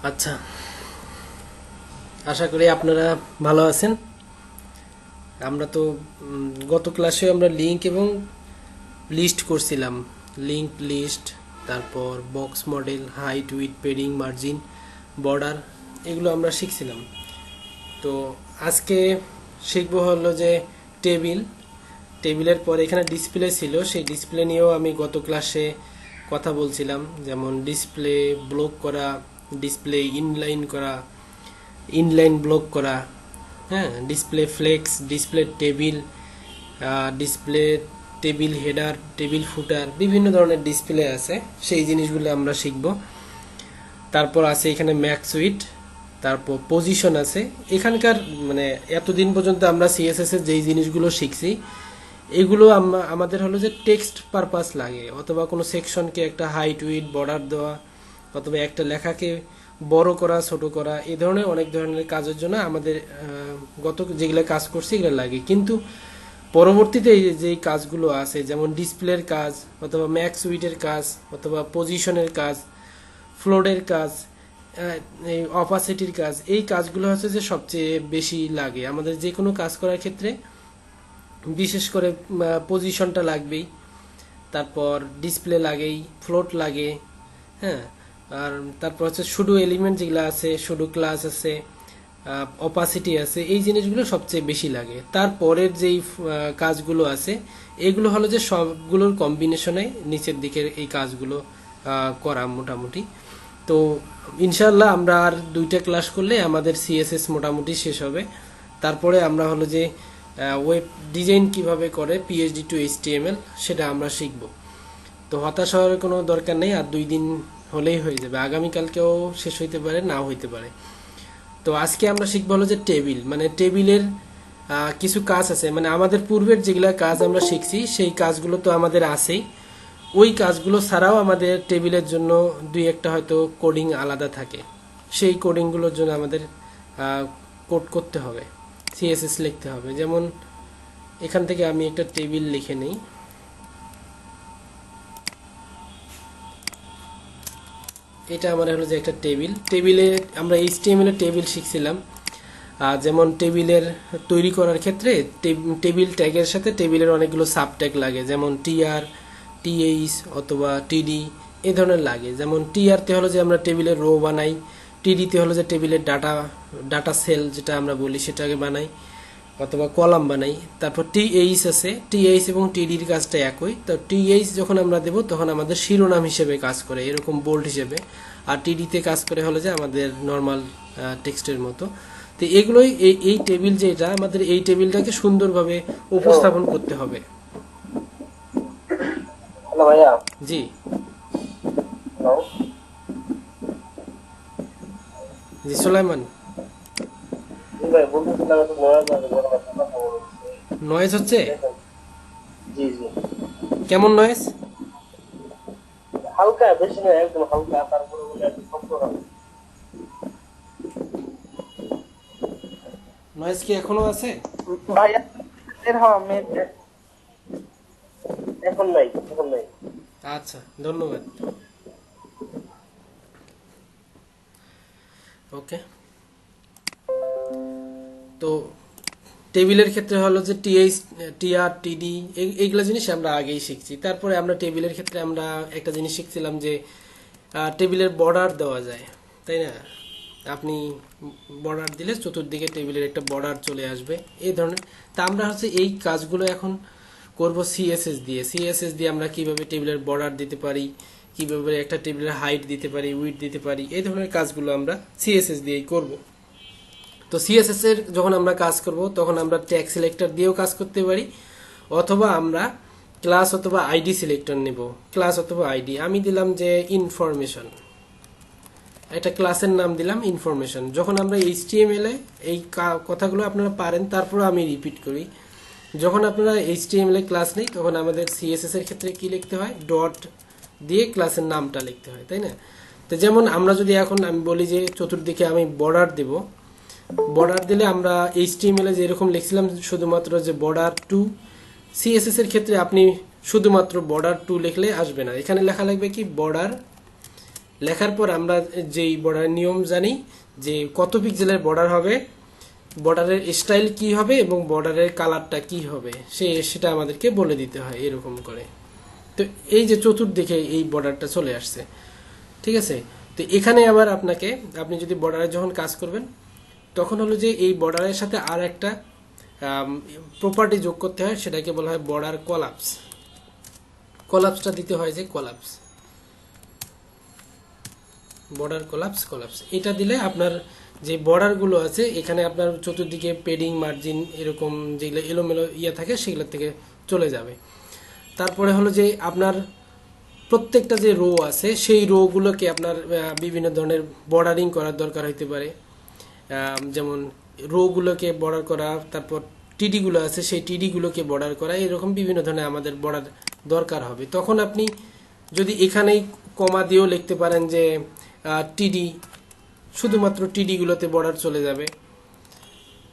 আচ্ছা, আশা করি আপনারা ভালো আছেন। আমরা তো গত ক্লাসে আমরা লিংক এবং লিস্ট করছিলাম। লিংক লিস্ট, তারপর box model, height, width, padding, margin, border, এগুলো আমরা শিখছিলাম। তো আজকে শিখবো হলো যে টেবিল। টেবিলের পরে এখানে ডিসপ্লে ছিল, সেই ডিসপ্লে নিয়েও আমি গত ক্লাসে কথা বলছিলাম। যেমন ডিসপ্লে ব্লক করা, ডিসপ্লে ইনলাইন করা, ইনলাইন ব্লক করা, হ্যাঁ, display flex, display table, display table header, table footer, বিভিন্ন ধরনের ডিসপ্লে আছে, সেই জিনিসগুলো আমরা শিখব। তারপর আছে এখানে ম্যাক্স উইড, তারপর পজিশন আছে। এখানকার মানে এতদিন পর্যন্ত আমরা সিএসএস এর যেই জিনিসগুলো শিখছি, এগুলো আমাদের হলো যে টেক্সট পারপাস লাগে, অথবা কোনো সেকশনকে একটা হাইট উইড বর্ডার দেওয়া, অথবা একটা লেখাকে বড় করা ছোট করা, এই ধরনের অনেক ধরনের কাজের জন্য আমাদের গত যেগুলো কাজ করছি এগুলো লাগে। কিন্তু পরবর্তীতে এই যে কাজগুলো আছে, যেমন ডিসপ্লের কাজ, অথবা ম্যাক্স উইডের কাজ, অথবা পজিশনের কাজ, ফ্লোরের কাজ, এই অপাসিটির কাজ, এই কাজগুলো হচ্ছে যে সবচেয়ে বেশি লাগে আমাদের যে কোনো কাজ করার ক্ষেত্রে। বিশেষ করে পজিশনটা লাগবেই, তারপর ডিসপ্লে লাগেই, ফ্লোট লাগে, হ্যাঁ, আর তারপর হচ্ছে শুডো এলিমেন্ট যেগুলো আছে, শুডো ক্লাস আছে, অপাসিটি আছে, এই জিনিসগুলো সবচেয়ে বেশি লাগে। তারপরের যেই কাজগুলো আছে, এগুলো হলো যে সবগুলোর কম্বিনেশনে নিচের দিকের এই কাজগুলো করা মোটামুটি। তো ইনশাল্লাহ আমরা আর 2টা ক্লাস করলে আমাদের সিএসএস মোটামুটি শেষ হবে। তারপরে আমরা হলো যে ওয়েব ডিজাইন কিভাবে করে, পিএইচডি টু এইচটিএমএল, সেটা আমরা শিখব। তো হতাশ হওয়ার কোনো দরকার নেই, আর 2 দিন হলেই হয়ে যাবে। আগামীকালকেও শেষ হইতে পারে, নাও হইতে পারে। তো আজকে আমরা শিখবো হলো যে টেবিল, মানে টেবিলের কিছু কাজ আছে, মানে আমাদের পূর্বের যেগুলা কাজ আমরা শিখছি সেই কাজগুলো তো আমাদের আছেই। ওই কাজগুলো ছাড়াও আমাদের টেবিলের জন্য 2-1টা হয়তো কোডিং আলাদা থাকে। সেই কোডিংগুলোর জন্য আমাদের কোড করতে হবে, সিএসএস লিখতে হবে। যেমন এখান থেকে আমি একটা টেবিল লিখে নিই। এটা আমার হলো যে একটা টেবিল। টেবিলে আমরা এইচটিএমএল এর টেবিল শিখছিলাম। যেমন টেবিলের তৈরি করার ক্ষেত্রে টেবিল ট্যাগের সাথে টেবিলের অনেকগুলো সাব ট্যাগ লাগে, যেমন টিআর, টিএইচ অথবা টিডি, এই ধরনের লাগে। যেমন টিআরতে হলো যে আমরা টেবিলের রো বানাই, টিডিতে হলো যে টেবিলের ডাটা সেল যেটা আমরা বলি সেটাকে বানাই, অথবা কলাম বানাই। তারপর টিএইচ আছে, টিএইচ এবং টিডির কাজটা একই। তো টিএইচ যখন আমরা দেব তখন আমাদের শিরোনাম হিসেবে কাজ করে, এরকম বোল্ড হিসেবে। আর টিডিতে কাজ করে হলো যে আমাদের নর্মাল টেক্সটের মতো। তো এগুলোই এই টেবিল যেটা আমাদের, এই টেবিলটাকে সুন্দরভাবে উপস্থাপন করতে হবে। হ্যালো ভাইয়া। জি, হ্যালো। জি সুলাইমান। জি ভাই, বলতেছিলাম একটু নয়েজ আছে, বড় কথা বলছি। নয়েজ হচ্ছে? দেখেন। জি জি, কেমন নয়েজ? হালকা, বেশি না, একদম হালকা, তারপরে বলে একটু শব্দ হবে। নয়েজ কি এখনো আছে? ভাইয়া এর হওয়া এখন নাই, এখন নাই। আচ্ছা, ধন্যবাদ। ওকে, তো টেবিলের ক্ষেত্রে হলো যে টিএইচ, টিআর, টিডি, এইগুলো জিনিস আমরা আগেই শিখছি। তারপরে আমরা টেবিলের ক্ষেত্রে আমরা একটা জিনিস শিখছিলাম যে টেবিলের বর্ডার দেওয়া যায়, তাই না? আপনি বর্ডার দিলে চতুর্দিকে টেবিলের একটা বর্ডার চলে আসবে, এই ধরনের। তা আমরা হচ্ছে এই কাজগুলো এখন করব সিএসএস দিয়ে। সিএসএস দিয়ে আমরা কিভাবে টেবিলের বর্ডার দিতে পারি, কিভাবে একটা টেবিলের হাইট দিতে পারি, উইডথ দিতে পারি, এই ধরনের কাজগুলো আমরা সিএসএস দিয়েই করব। তো সিএসএস এর যখন আমরা কাজ করব তখন আমরা ট্যাগ সিলেক্টর দিয়েও কাজ করতে পারি, অথবা আমরা ক্লাস অথবা আইডি সিলেক্টর নেব। ক্লাস অথবা আইডি আমি দিলাম যে ইনফরমেশন, একটা ক্লাসের নাম দিলাম ইনফরমেশন। যখন আমরা এইচটিএমএল এ এই কথাগুলো আপনারা পারেন, তারপর আমি রিপিট করি। যখন আপনারা এইচটিএমএল এ ক্লাস নেই তখন আমাদের সিএসএস এর ক্ষেত্রে কি লিখতে হয়, ডট দিয়ে ক্লাসের নামটা লিখতে হয়, তাই না? তো যেমন আমরা যদি এখন আমি বলি যে চতুর্দিকে আমি বর্ডার দেব, বর্ডার দিলে আমরা এইচটিএমএল এ যেরকম লিখছিলাম শুধুমাত্র যে বর্ডার টু, সিএসএস এর ক্ষেত্রে আপনি শুধুমাত্র বর্ডার টু লিখলে আসবে না, এখানে লেখা লাগবে কি বর্ডার লেখার পর আমরা যেই বর্ডার নিয়ম জানি যে কত পিক্সেলের বর্ডার হবে, বর্ডারের স্টাইল কি হবে এবং বর্ডারের কালারটা কি হবে সেটা আমাদেরকে বলে দিতে হয় এরকম করে। তো এই যে চতুর্দিকে এই বর্ডারটা চলে আসছে, ঠিক আছে। তো এখানে আবার আপনি যদি বর্ডারে যখন কাজ করবেন তখন হলো যে এই বর্ডারের সাথে আর একটা প্রপার্টি যোগ করতে হয়, সেটাকে বলা হয় বর্ডার কলাপস। কলাপসটা দিতে হয় যে বর্ডার কলাপস এটা দিলে আপনার যে বর্ডার গুলো আছে এখানে আপনার চতুর্দিকে পেডিং মার্জিন এরকম যেগুলো এলোমেলো থাকে সেগুলোর থেকে চলে যাবে। তারপরে হলো যে আপনার প্রত্যেকটা যে রো আছে সেই রো গুলোকে আপনার বিভিন্ন ধরনের বর্ডারিং করার দরকার হইতে পারে, যেমন রো গুলোকে বর্ডার করা, তারপর টিডি গুলো আছে সেই টিডি গুলোকে বর্ডার করা, এরকম বিভিন্ন ধরনের আমাদের বর্ডার দরকার হবে। তখন আপনি যদি এখানেই কমা দিয়েও লিখতে পারেন যে টিডি, শুধুমাত্র টিডি গুলোতে বর্ডার চলে যাবে,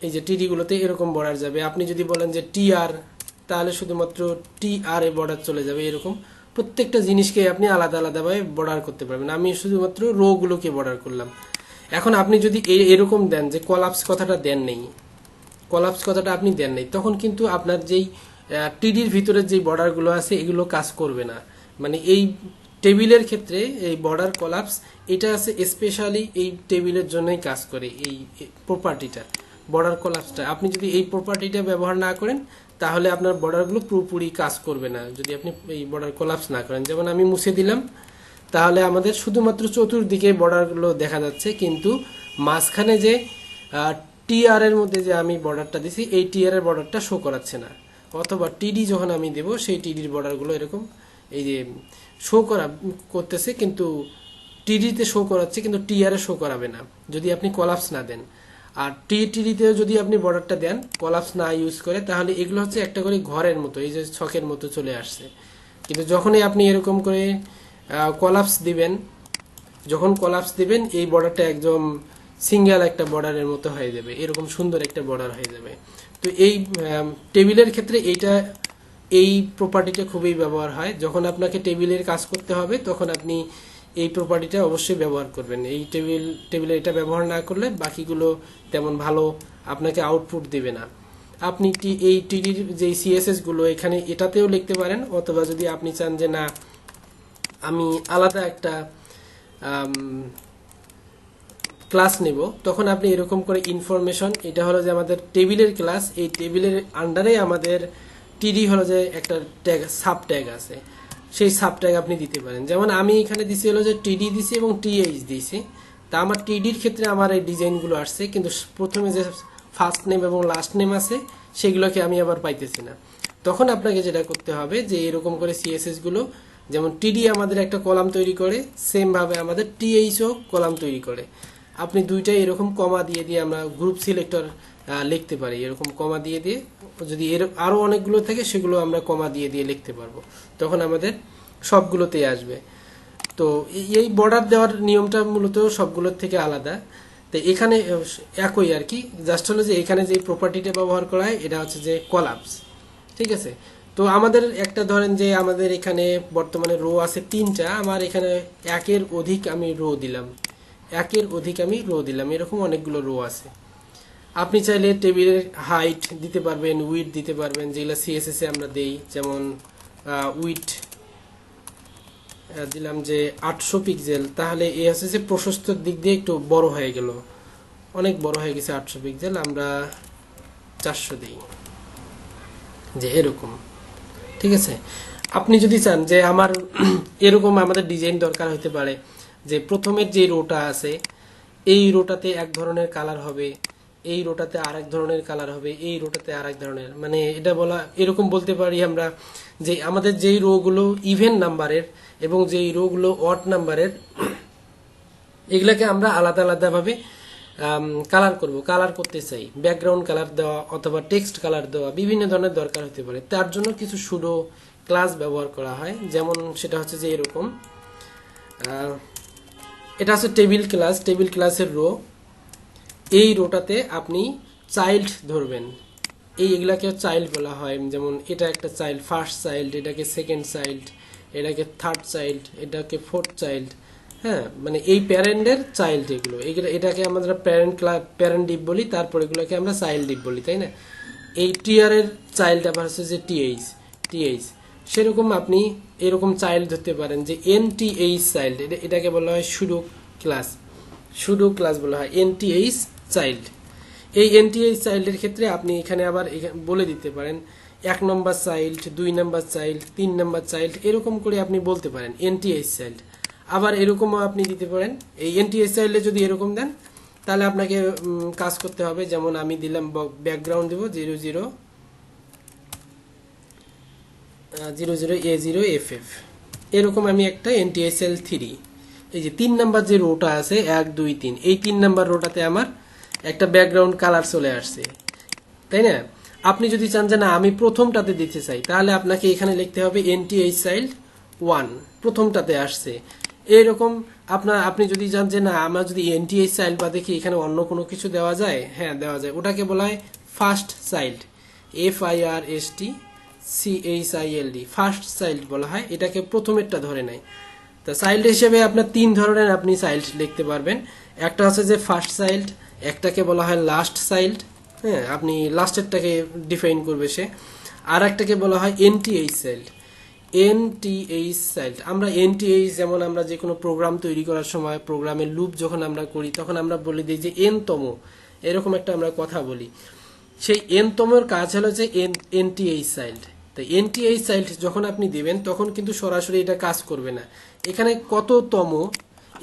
এই যে টিডি গুলোতে এরকম বর্ডার যাবে। আপনি যদি বলেন যে টিআর, তাহলে শুধুমাত্র টিআর এ বর্ডার চলে যাবে। এরকম প্রত্যেকটা জিনিসকে আপনি আলাদা আলাদাভাবে বর্ডার করতে পারবেন। আমি শুধুমাত্র রো গুলোকে বর্ডার করলাম। এখন আপনি যদি এরকম দেন যে কলাপস কথাটা দেন নেই, কলাপস কথাটা আপনি দেন নেই, তখন কিন্তু আপনার যেই টিডির ভিতরে যে বর্ডার গুলো আছে এগুলো কাজ করবে না। মানে এই টেবিলের ক্ষেত্রে এই বর্ডার কলাপস এটা আছে স্পেশালি এই টেবিলের জন্যই কাজ করে। এই প্রপার্টিটা বর্ডার কলাপসটা আপনি যদি এই প্রপার্টিটা ব্যবহার না করেন তাহলে আপনার বর্ডারগুলো পুরোপুরি কাজ করবে না, যদি আপনি এই বর্ডার কলাপস না করেন। যেমন আমি মুছে দিলাম, তাহলে আমাদের শুধুমাত্র চতুর্দিকে বর্ডারগুলো দেখা যাচ্ছে, কিন্তু মাঝখানে যে টিআর এর মধ্যে যে আমি বর্ডারটা দিছি এই টিআর এর বর্ডারটা শো করাচ্ছে না। অথবা টিডি যখন আমি দেব সেই টিডির বর্ডারগুলো এরকম এই যে শো করতেছে, কিন্তু টিডিতে শো করাচ্ছে কিন্তু টিআর এ শো করাবে না যদি আপনি কলাপস না দেন। আর টিডিতেও যদি আপনি বর্ডারটা দেন কলাপস না ইউজ করে, তাহলে এগুলো হচ্ছে একটা করে ঘরের মতো, এই যে ছকের মতো চলে আসছে। কিন্তু যখনই আপনি এরকম করে কলাপস দিবেন, যখন কলাপস দিবেন এই বর্ডারটা একদম সিঙ্গেল একটা বর্ডারের মতো হয়ে যাবে, এরকম সুন্দর একটা বর্ডার হয়ে যাবে। তো এই টেবিলের ক্ষেত্রে এই প্রপার্টিটা খুবই ব্যবহার হয়। যখন আপনাকে টেবিলের কাজ করতে হবে তখন আপনি এই প্রপার্টিটা অবশ্যই ব্যবহার করবেন। এই টেবিলে এটা ব্যবহার না করলে বাকিগুলো তেমন ভালো আপনাকে আউটপুট দিবে না। আপনি এই টিডির যে সিএসএস গুলো এখানে এটাতেও লিখতে পারেন, অথবা যদি আপনি চান যে না আমি আলাদা একটা ক্লাস নেব, তখন আপনি এরকম করে ইনফরমেশন, এটা হলো যে আমাদের টেবিলের ক্লাস, এই টেবিলের আন্ডারে আমাদের টিডি হলো যে একটা ট্যাগ, সাব ট্যাগ আছে, সেই সাব ট্যাগ আপনি দিতে পারেন। যেমন আমি এখানে দিছি হলো যে টিডি দিছি এবং টিএইচ দিছি। তা আমার টিডির ক্ষেত্রে আমার এই ডিজাইনগুলো আসছে, কিন্তু প্রথমে যে ফার্স্ট নেম এবং লাস্ট নেম আছে সেগুলোকে আমি আবার পাইতেছি না। তখন আপনাকে যেটা করতে হবে যে এরকম করে সিএসএস গুলো, যেমন টিডি আমাদের একটা কলাম তৈরি করে, সেম ভাবে আমাদের টিএইচও কলাম তৈরি করে। আপনি দুইটাই এরকম কমা দিয়ে দিয়ে আমরা গ্রুপ সিলেক্টর লিখতে পারি, এরকম কমা দিয়ে দিয়ে, যদি আরো অনেকগুলো থাকে সেগুলো আমরা কমা দিয়ে দিয়ে লিখতে পারবো, তখন আমাদের সবগুলোতেই আসবে। তো এই বর্ডার দেওয়ার নিয়মটা মূলত সবগুলোর থেকে আলাদা। তো এখানে একই আর কি, জাস্ট হলো যে এখানে যে প্রপার্টিটা ব্যবহার করা হয় এটা হচ্ছে যে কলাপস, ঠিক আছে। তো আমাদের একটা ধরেন যে আমাদের এখানে বর্তমানে রো আছে 3টা, আমার এখানে একের অধিক আমি রো দিলাম, এরকম অনেকগুলো রো আছে। আপনি চাইলে টেবিলের হাইট দিতে পারবেন, উইডথ দিতে পারবেন, যেগুলো সিএসএস এ আমরা দেই। যেমন উইডথ দিলাম যে 800 পিক্সেল, তাহলে এই হচ্ছে যে প্রশস্তর দিক দিয়ে একটু বড় হয়ে গেল, অনেক বড় হয়ে গেছে 800 পিক্সেল, আমরা 400 দিই, যে এরকম, ঠিক আছে। আপনি যদি চান যে আমার এরকম আমাদের ডিজাইন দরকার হতে পারে যে প্রথমের যে রোটা আছে এই রোটাতে এক ধরনের কালার হবে, এই রোটাতে আরেক ধরনের কালার হবে, এই রোটাতে আরেক ধরনের, মানে এটা বলা এরকম বলতে পারি আমরা যে আমাদের যেই রো গুলো ইভেন নাম্বারের এবং যেই রো গুলো অড নাম্বারের এগুলাকে আমরা আলাদা আলাদা ভাবে কালার করতে চাই, ব্যাকগ্রাউন্ড কালার দেওয়া অথবা টেক্সট কালার দেওয়া, বিভিন্ন ধরনের দরকার হতে পারে। তার জন্য কিছু সুডো ক্লাস ব্যবহার করা হয়। যেমন সেটা হচ্ছে যে এরকম, এটা হচ্ছে টেবিল ক্লাসের রো। এই রোটাতে আপনি চাইল্ড ধরবেন, এগুলাকে চাইল্ড বলা হয়। যেমন এটা একটা চাইল্ড, ফার্স্ট চাইল্ড, এটাকে সেকেন্ড চাইল্ড, এটাকে থার্ড চাইল্ড, এটাকে ফোর্থ চাইল্ড, হ্যাঁ, মানে এই প্যারেন্টের চাইল্ড এটাকে আমরা প্যারেন্ট ডিপ বলি, তারপর এগুলোকে আমরা চাইল্ড ডিপ বলি, তাই না? এই টিআর এর চাইল্ড আবার হচ্ছে যে টিএইচ। সেরকম আপনি এরকম চাইল্ড ধরতে পারেন যে এনটিএইচ চাইল্ড, এটাকে বলা হয় সুডো ক্লাস বলা হয় এনটিএইচ চাইল্ড। এই এনটিএইচ চাইল্ডের ক্ষেত্রে আপনি এখানে আবার বলে দিতে পারেন 1 নম্বর চাইল্ড, 2 নম্বর চাইল্ড, 3 নম্বর চাইল্ড, এরকম করে আপনি বলতে পারেন এনটিএইচ চাইল্ড। আবার এরকমও আপনি দিতে পারেন, এই এনটিএইচ চাইল্ডে যদি এরকম দেন তাহলে আপনাকে কাজ করতে হবে, যেমন আমি দিলাম ব্যাকগ্রাউন্ড দেব 00A0FF, এরকম আমি একটা NTSL 3, এই যে 3 নাম্বার যে রোটা আছে 1 2 3, এই 3 নাম্বার রোটাতে আমার একটা ব্যাকগ্রাউন্ড কালার চলে আসছে, তাই না? আপনি যদি চান যে না আমি প্রথমটাতে দিতে চাই, তাহলে আপনাকে এখানে লিখতে হবে NTH চাইল্ড 1, প্রথমটাতে আসছে। এইরকম আপনি যদি চান যে না আমরা যদি NTH চাইল্ড বা দেখি এখানে অন্য কোনো কিছু দেওয়া যায়, হ্যাঁ দেওয়া যায়, ওটাকে বলা হয় first child, FIRSTCHILD, first child বলা হয়, এটাকে প্রথমেরটা ধরে নেয়। তা চাইল্ড হিসেবে আপনার 3 ধরনের আপনি চাইল্ড লিখতে পারবেন। একটা হচ্ছে যে ফার্স্ট চাইল্ড, একটাকে বলা হয় লাস্ট চাইল্ড, হ্যাঁ আপনি লাস্টেরটাকে ডিফাইন করবে সে। আর একটাকে বলা হয় এনটিএইচ চাইল্ড। আমরা এনটিএইচ, যেমন আমরা যে কোনো প্রোগ্রাম তৈরি করার সময় প্রোগ্রামের লুপ যখন আমরা করি তখন আমরা বলে দিই যে এনতম, এরকম একটা আমরা কথা বলি। সেই এনতমের কাজ হলো যে এনটিএইচ চাইল্ড। তাই এনটিএইচ চাইল্ড যখন আপনি দিবেন তখন কিন্তু সরাসরি এটা কাজ করবে না। এখানে কততম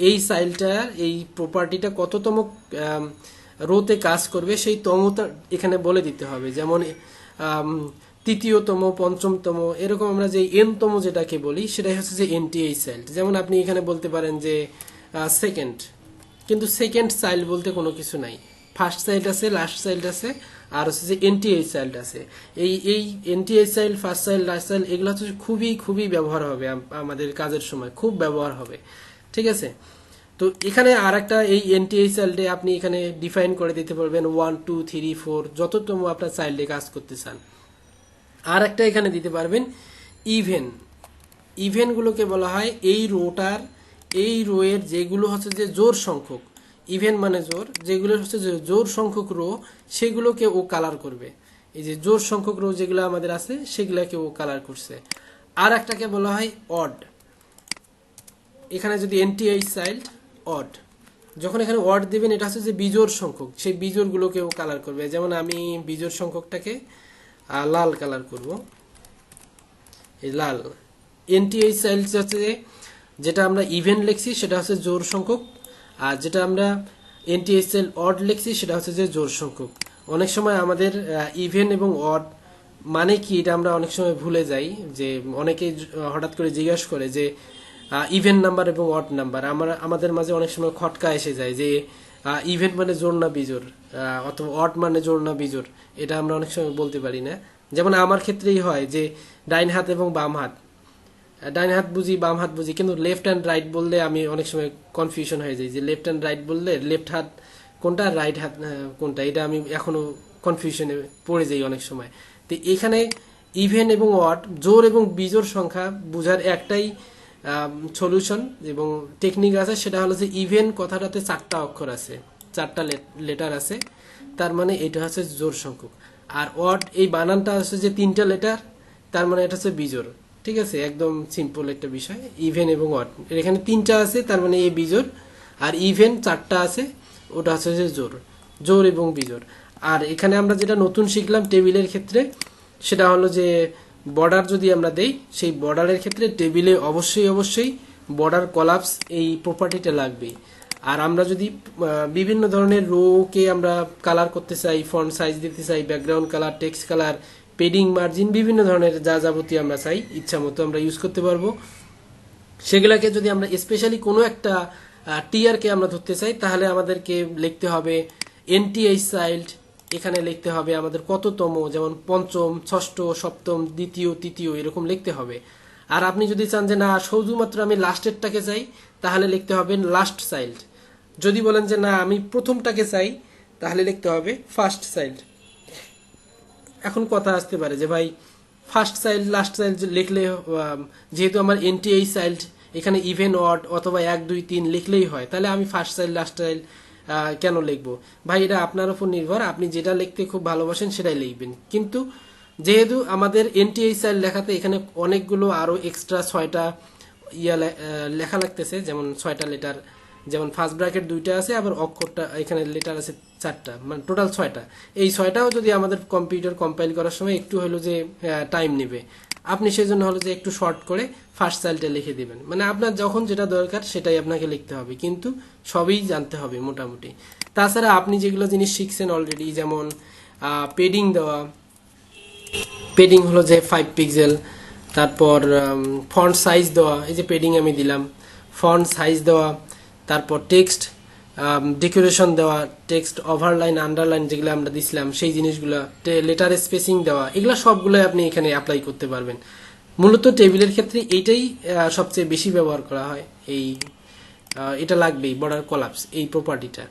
এই চাইল্ডটার এই প্রপার্টিটা কততম রোতে কাজ করবে সেই তমটা এখানে বলে দিতে হবে, যেমন তৃতীয়তম, পঞ্চমতম, এরকম আমরা যে এনতম যেটাকে বলি সেটাই হচ্ছে যে এনটিএইচ চাইল্ড। যেমন আপনি এখানে বলতে পারেন যে সেকেন্ড, কিন্তু সেকেন্ড চাইল্ড বলতে কোনো কিছু নাই, ফার্স্ট চাইল্ড আছে, লাস্ট চাইল্ড আছে, আর হচ্ছে যে এনটিএইচ চাইল্ড আছে। এই NTH child, first child, last child এগুলো হচ্ছে খুবই ব্যবহার হবে আমাদের কাজের সময়, খুব ব্যবহার হবে, ঠিক আছে? তো এখানে আর একটা এই এনটিএইচ চাইল্ডে আপনি এখানে ডিফাইন করে দিতে পারবেন 1 2 3 4 যততম আপনার চাইল্ডে কাজ করতে চান। আর একটা এখানে দিতে পারবেন ইভেনগুলোকে বলা হয় এই রোয়ের যেগুলো হচ্ছে যে জোড় সংখ্যক, ইভেন মানে জোড়, যেগুলো হচ্ছে যে জোড় সংখ্যক রো সেগুলোকে ও কালার করবে। এই যে জোড় সংখ্যক রো যেগুলো আমাদের আছে সেগুলোকে ও কালার করছে। আর একটাকে বলা হয় অড। এখানে যদি এনটিএইচ চাইল্ড অড, যখন এখানে অড দিবেন এটা হচ্ছে যে বিজোড় সংখ্যক, সেই বিজোড়গুলোকে ও কালার করবে। যেমন আমি বিজোড় সংখ্যকটাকে লাল কালার করব, এই লাল। এনটিএইচ চাইল্ড হচ্ছে যেটা আমরা ইভেন লিখছি সেটা হচ্ছে জোড় সংখ্যক, আর যেটা আমরা এনটিএইচ চাইল্ড অড লিখছি সেটা হচ্ছে যে জোড় সংখ্যক। অনেক সময় আমাদের ইভেন এবং অড মানে কি এটা আমরা অনেক সময় ভুলে যাই, যে অনেকে হঠাৎ করে জিজ্ঞাসা করে যে ইভেন নাম্বার এবং অড নাম্বার, আমাদের মাঝে অনেক সময় খটকা এসে যায় যে ইভেন মানে জোড় না বিজোড়, অথবা অড মানে জোড় না বিজোড়, এটা আমরা অনেক সময় বলতে পারি না। যেমন আমার ক্ষেত্রেই হয় যে ডাইন হাত এবং বাম হাত, ডাইন হাত বুঝি বাম হাত বুঝি, কিন্তু লেফট অ্যান্ড রাইট বললে আমি অনেক সময় কনফিউশন হয়ে যাই যে লেফট অ্যান্ড রাইট বললে লেফট হাত কোনটা, রাইট হাত কোনটা, এটা আমি এখনো কনফিউশনে পড়ে যাই অনেক সময়। তো এখানে ইভেন এবং অড, জোড় এবং বিজোড় সংখ্যা বোঝার একটাই সলিউশন এবং টেকনিক আছে, সেটা হলো যে ইভেন কথাটাতে 4টা অক্ষর আছে, 4টা লেটার আছে, তার মানে এটা হচ্ছে জোড় সংখ্যক। আর অড এই বানানটা হচ্ছে যে 3টা লেটার, তার মানে এটা হচ্ছে বিজোড়, ঠিক আছে? একদম সিম্পল একটা বিষয়। ইভেন এবং অড এখানে 3টা আছে, তার মানে এই বিজোড়, আর ইভেন 4টা আছে, ওটা হচ্ছে যে জোড় এবং বিজোড়। আর এখানে আমরা যেটা নতুন শিখলাম টেবিলের ক্ষেত্রে, সেটা হলো যে বর্ডার যদি আমরা দেই, সেই বর্ডারের ক্ষেত্রে টেবিলে অবশ্যই বর্ডার কলাপস এই প্রপার্টিটা লাগবে। আর আমরা যদি বিভিন্ন ধরনের রোকে আমরা কালার করতে চাই, ফন্ট সাইজ দিতে চাই, background colour, text colour, padding, margin, বিভিন্ন ধরনের যা যাবতীয় আমরা চাই ইচ্ছা মতো আমরা ইউজ করতে পারবো। সেগুলাকে যদি আমরা স্পেশালি কোনো একটা টিয়ারকে আমরা ধরতে চাই, তাহলে আমাদেরকে লিখতে হবে এনটিএইচ চাইল্ড, এখানে লিখতে হবে আমাদের কততম, যেমন পঞ্চম, ষষ্ঠ, সপ্তম, দ্বিতীয়, তৃতীয়, এরকম লিখতে হবে। আর আপনি যদি চান যে না শুধুমাত্র আমি লাস্টেরটাকে চাই, তাহলে লিখতে হবে লাস্ট চাইল্ড। যদি বলেন যে না আমি প্রথমটাকে চাই, তাহলে লিখতে হবে ফার্স্ট চাইল্ড। এখন কথা আসতে পারে যে ভাই ফার্স্ট চাইল্ড লাস্ট চাইল্ড লিখলে, যেহেতু আমার এনটিএইচ চাইল্ড এখানে ইভেন অড অথবা 1 2 3 লিখলেই হয়, তাহলে আমি ফার্স্ট চাইল্ড লাস্ট চাইল্ড কেন লিখবো? ভাই এটা আপনার উপর নির্ভর, আপনি যেটা লিখতে খুব ভালোবাসেন সেটাই লিখবেন। কিন্তু যেহেতু আমাদের এনটিআই চাইল্ড লেখাতে এখানে অনেকগুলো আরো এক্সট্রা 6টা লেখা লাগতেছে, যেমন 6টা লেটার, যেমন ফার্স্ট ব্র্যাকেট 2টা আছে, আবার অক্ষরটা এখানে লেটার আছে 4টা, মানে টোটাল 6টা। এই 6টাও যদি আমাদের কম্পিউটার কম্পাইল করার সময় একটু হলো যে টাইম নেবে, আপনি সেজন্য হলো যে একটু শর্ট করে ফার্স্ট চাইল্ডটা লিখে দিবেন, মানে আপনার যখন যেটা দরকার সেটাই আপনাকে লিখতে হবে, কিন্তু সবই জানতে হবে মোটামুটি। তাছাড়া আপনি যেগুলো জিনিস শিখছেন অলরেডি, যেমন পেডিং দেওয়া, পেডিং হলো যে 5 পিক্সেল, তারপর ফন্ট সাইজ দেওয়া, এই যে পেডিং আমি দিলাম, ফন্ট সাইজ দেওয়া, তারপর টেক্সট ডেকোরেশন দেওয়া, টেক্সট ওভারলাইন আন্ডারলাইন যেগুলো আমরা দিছিলাম সেই জিনিসগুলো, লেটার স্পেসিং দেওয়া, এগুলো সবগুলো আপনি এখানে অ্যাপ্লাই করতে পারবেন। মূলত টেবিলের ক্ষেত্রে এইটাই সবচেয়ে বেশি ব্যবহার করা হয়, এই এটা লাগবেই, বর্ডার কলাপস এই প্রপার্টিটা।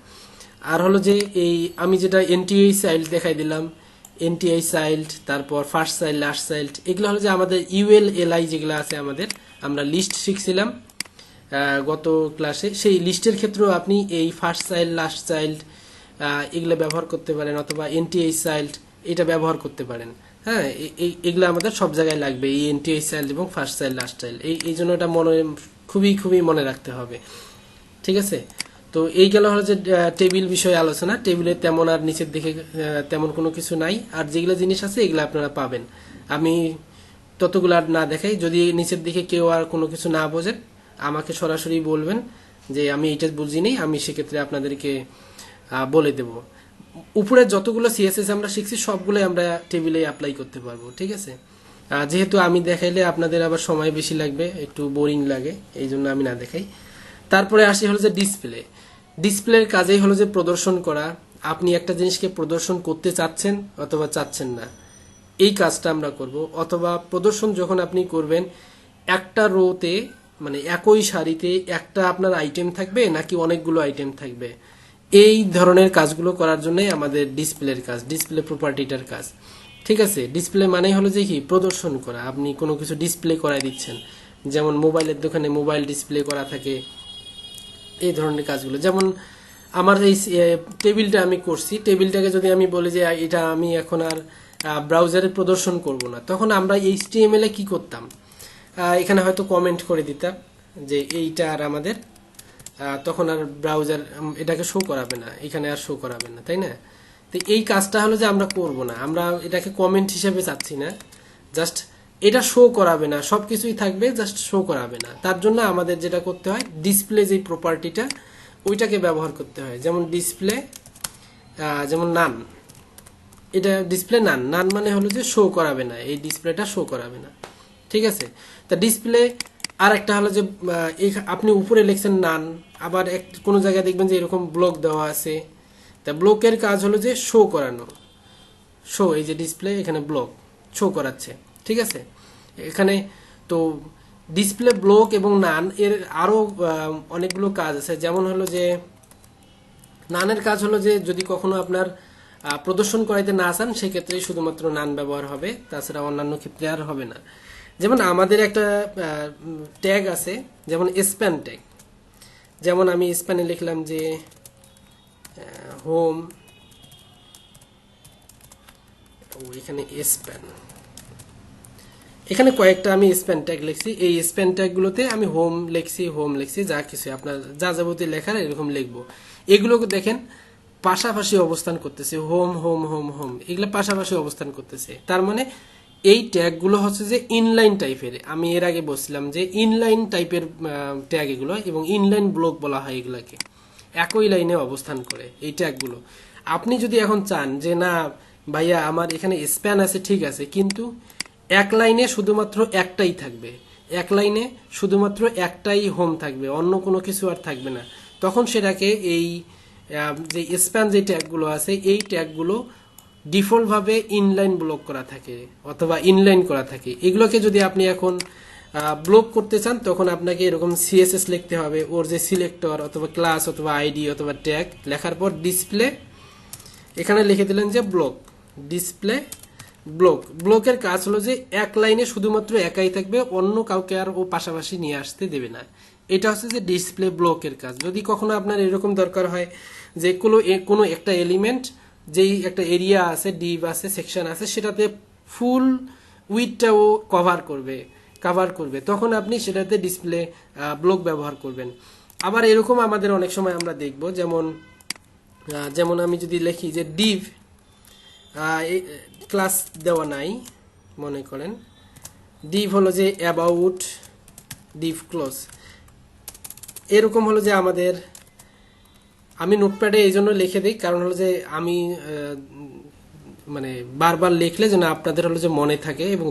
আর হলো যে এই আমি যেটা এনটিআই চাইল্ড দেখাই দিলাম, এনটিআই চাইল্ড, তারপর ফার্স্ট চাইল্ড লাস্ট চাইল্ড, এগুলো হলো যে আমাদের ইউএল এলআই যেগুলো আছে আমাদের, আমরা লিস্ট শিখছিলাম গত ক্লাসে, সেই লিস্টের ক্ষেত্রেও আপনি এই ফার্স্ট চাইল্ড লাস্ট চাইল্ড এগুলো ব্যবহার করতে পারেন, অথবা এনটিআই চাইল্ড এটা ব্যবহার করতে পারেন। হ্যাঁ, এগুলো আমাদের সব জায়গায় লাগবে, এই এনটিআই চাইল্ড এবং ফার্স্ট চাইল্ড লাস্ট চাইল্ড, এই জন্য এটা খুবই খুবই মনে রাখতে হবে। ঠিক আছে, তো এই গেল হলো যে টেবিল বিষয়ে আলোচনা। টেবিলে তেমন আর নিচের দিকে তেমন কোনো কিছু নাই, আর যেগুলো জিনিস আছে এগুলো আপনারা পাবেন। আমি ততগুলো আর না দেখাই, যদি নিচের দিকে কেউ আর কোনো কিছু না বোঝেন আমাকে সরাসরি বলবেন যে আমি এইটা বুঝিনি, আমি সেক্ষেত্রে আপনাদেরকে বলে দেব। উপরে যতগুলো সিএসএস আমরা শিখছি সবগুলো আমরা টেবিলে অ্যাপ্লাই করতে পারবো। ঠিক আছে, যেহেতু আমি দেখাইলে আপনাদের আবার সময় বেশি লাগবে, একটু বোরিং লাগে, এই জন্য আমি না দেখাই। তারপরে আসি হলো যে ডিসপ্লে। ডিসপ্লের কাজেই হলো যে প্রদর্শন করা, আপনি একটা জিনিসকে প্রদর্শন করতে চাচ্ছেন অথবা চাচ্ছেন না, এই কাজটা আমরা করব। অথবা প্রদর্শন যখন আপনি করবেন, একটা রোতে মানে একই সারিতে একটা আপনার আইটেম থাকবে নাকি অনেকগুলো আইটেম থাকবে, এই ধরনের কাজগুলো করার জন্যই আমাদের ডিসপ্লের কাজ, ডিসপ্লে প্রপার্টিটার কাজ। ঠিক আছে, ডিসপ্লে মানে হলো যে কি প্রদর্শন করা, আপনি কোনো কিছু ডিসপ্লে করাই দিচ্ছেন, যেমন মোবাইলের দোকানে মোবাইল ডিসপ্লে করা থাকে, এই ধরনের কাজগুলো। যেমন আমার এই টেবিলটা আমি করছি, টেবিলটাকে যদি আমি বলি যে এটা আমি এখন আর ব্রাউজারে প্রদর্শন করব না, তখন আমরা এইচটিএমএল এ কি করতাম, এখানে হয়তো কমেন্ট করে দিতাম যে এইটা আর আমাদের তখন আর ব্রাউজার এটাকে শো করাবে না, এখানে আর শো করাবে না, তাই না? তো এই কাজটা হলো যে আমরা করব না, আমরা এটাকে কমেন্ট হিসেবে চাচ্ছি না, জাস্ট এটা শো করাবে না, সবকিছুই থাকবে, জাস্ট শো করাবে না। তার জন্য আমাদের যেটা করতে হয়, ডিসপ্লে যে প্রপার্টিটা ওইটাকে ব্যবহার করতে হয়। যেমন ডিসপ্লে, যেমন নান, এটা ডিসপ্লে নান, নান মানে হলো যে শো করাবে না, এই ডিসপ্লেটা শো করাবে না। ঠিক আছে, তা ডিসপ্লে আর একটা হলো যে আপনি উপরে লিখছেন নান, আবার কোনো জায়গায় দেখবেন যে এরকম ব্লক দেওয়া আছে, তা ব্লকের কাজ হলো যে শো করানো, শো, এই যে ডিসপ্লে এখানে ব্লক শো করাচ্ছে। ঠিক আছে, এখানে তো ডিসপ্লে ব্লক এবং নান এর আরো অনেকগুলো কাজ আছে। যেমন হলো যে নানের কাজ হলো যে যদি কখনো আপনার প্রদর্শন করাইতে না চান সেক্ষেত্রে শুধুমাত্র নান ব্যবহার হবে, তাছাড়া অন্যান্য ক্ষেত্রে আর হবে না। যেমন আমাদের একটা ট্যাগ আছে, যেমন স্প্যান ট্যাগ, যেমন আমি স্প্যানে লিখলাম যে হোম, এখানে স্প্যান, এখানে কয়েকটা আমি স্প্যান ট্যাগ লিখছি, এই স্প্যান ট্যাগগুলোতে আমি হোম লিখছি, যা কিছু আপনার যা যাবতীয় লেখার এরকম লিখবো। এগুলোকে দেখেন পাশাপাশি অবস্থান করতেছে, হোম হোম হোম হোম, এগুলো পাশাপাশি অবস্থান করতেছে। তার মানে এই ট্যাগগুলো হচ্ছে যে ইনলাইন টাইপের, আমি এর আগে বলছিলাম যে ইনলাইন টাইপের ট্যাগ এগুলো, এবং ইনলাইন ব্লক বলা হয় এগুলাকে, একই লাইনে অবস্থান করে এই ট্যাগগুলো। আপনি যদি এখন চান যে না ভাইয়া আমার এখানে স্প্যান আছে, ঠিক আছে, কিন্তু এক লাইনে শুধুমাত্র একটাই থাকবে, এক লাইনে শুধুমাত্র একটাই হোম থাকবে, অন্য কোনো কিছু আর থাকবে না, তখন সেটাকে এই যে স্প্যান যে ট্যাগগুলো আছে এই ট্যাগগুলো ডিফল্ট ভাবে ইনলাইন ব্লক করা থাকে অথবা ইনলাইন করা থাকে। এগুলোকে যদি আপনি এখন ব্লক করতে চান তখন আপনাকে এরকম সিএসএস লিখতে হবে, ওর যে সিলেক্টর অথবা ক্লাস অথবা আইডি অথবা ট্যাগ লেখার পর ডিসপ্লে, এখানে লিখে দিলেন যে ব্লক, ডিসপ্লে ব্লকের কাজ হলো যে এক লাইনে শুধুমাত্র একাই থাকবে, অন্য কাউকে আর ও পাশাপাশি নিয়ে আসতে দেবে না। এটা হচ্ছে যে ডিসপ্লে ব্লকের কাজ। যদি কখনো আপনার এরকম দরকার হয় যে কোনো একটা এলিমেন্ট, যেই একটা এরিয়া আছে, ডিভ আছে, সেকশন আছে, সেটাতে ফুল উইথটাও কাভার করবে, তখন আপনি সেটাতে ডিসপ্লে ব্লক ব্যবহার করবেন। আবার এরকম আমাদের অনেক সময় আমরা দেখব, যেমন আমি যদি লিখি যে ডিভ ক্লাস দেওয়া নাই, মনে করেন ডিভ হলো যে অ্যাবাউট ডিভ ক্লোজ, এরকম হলো যে আমি নোটপ্যাডে এই জন্য লিখে দিই, কারণ হলো যে আমি মানে বারবার লিখলে যেন আপনাদের হলো যে মনে থাকে, এবং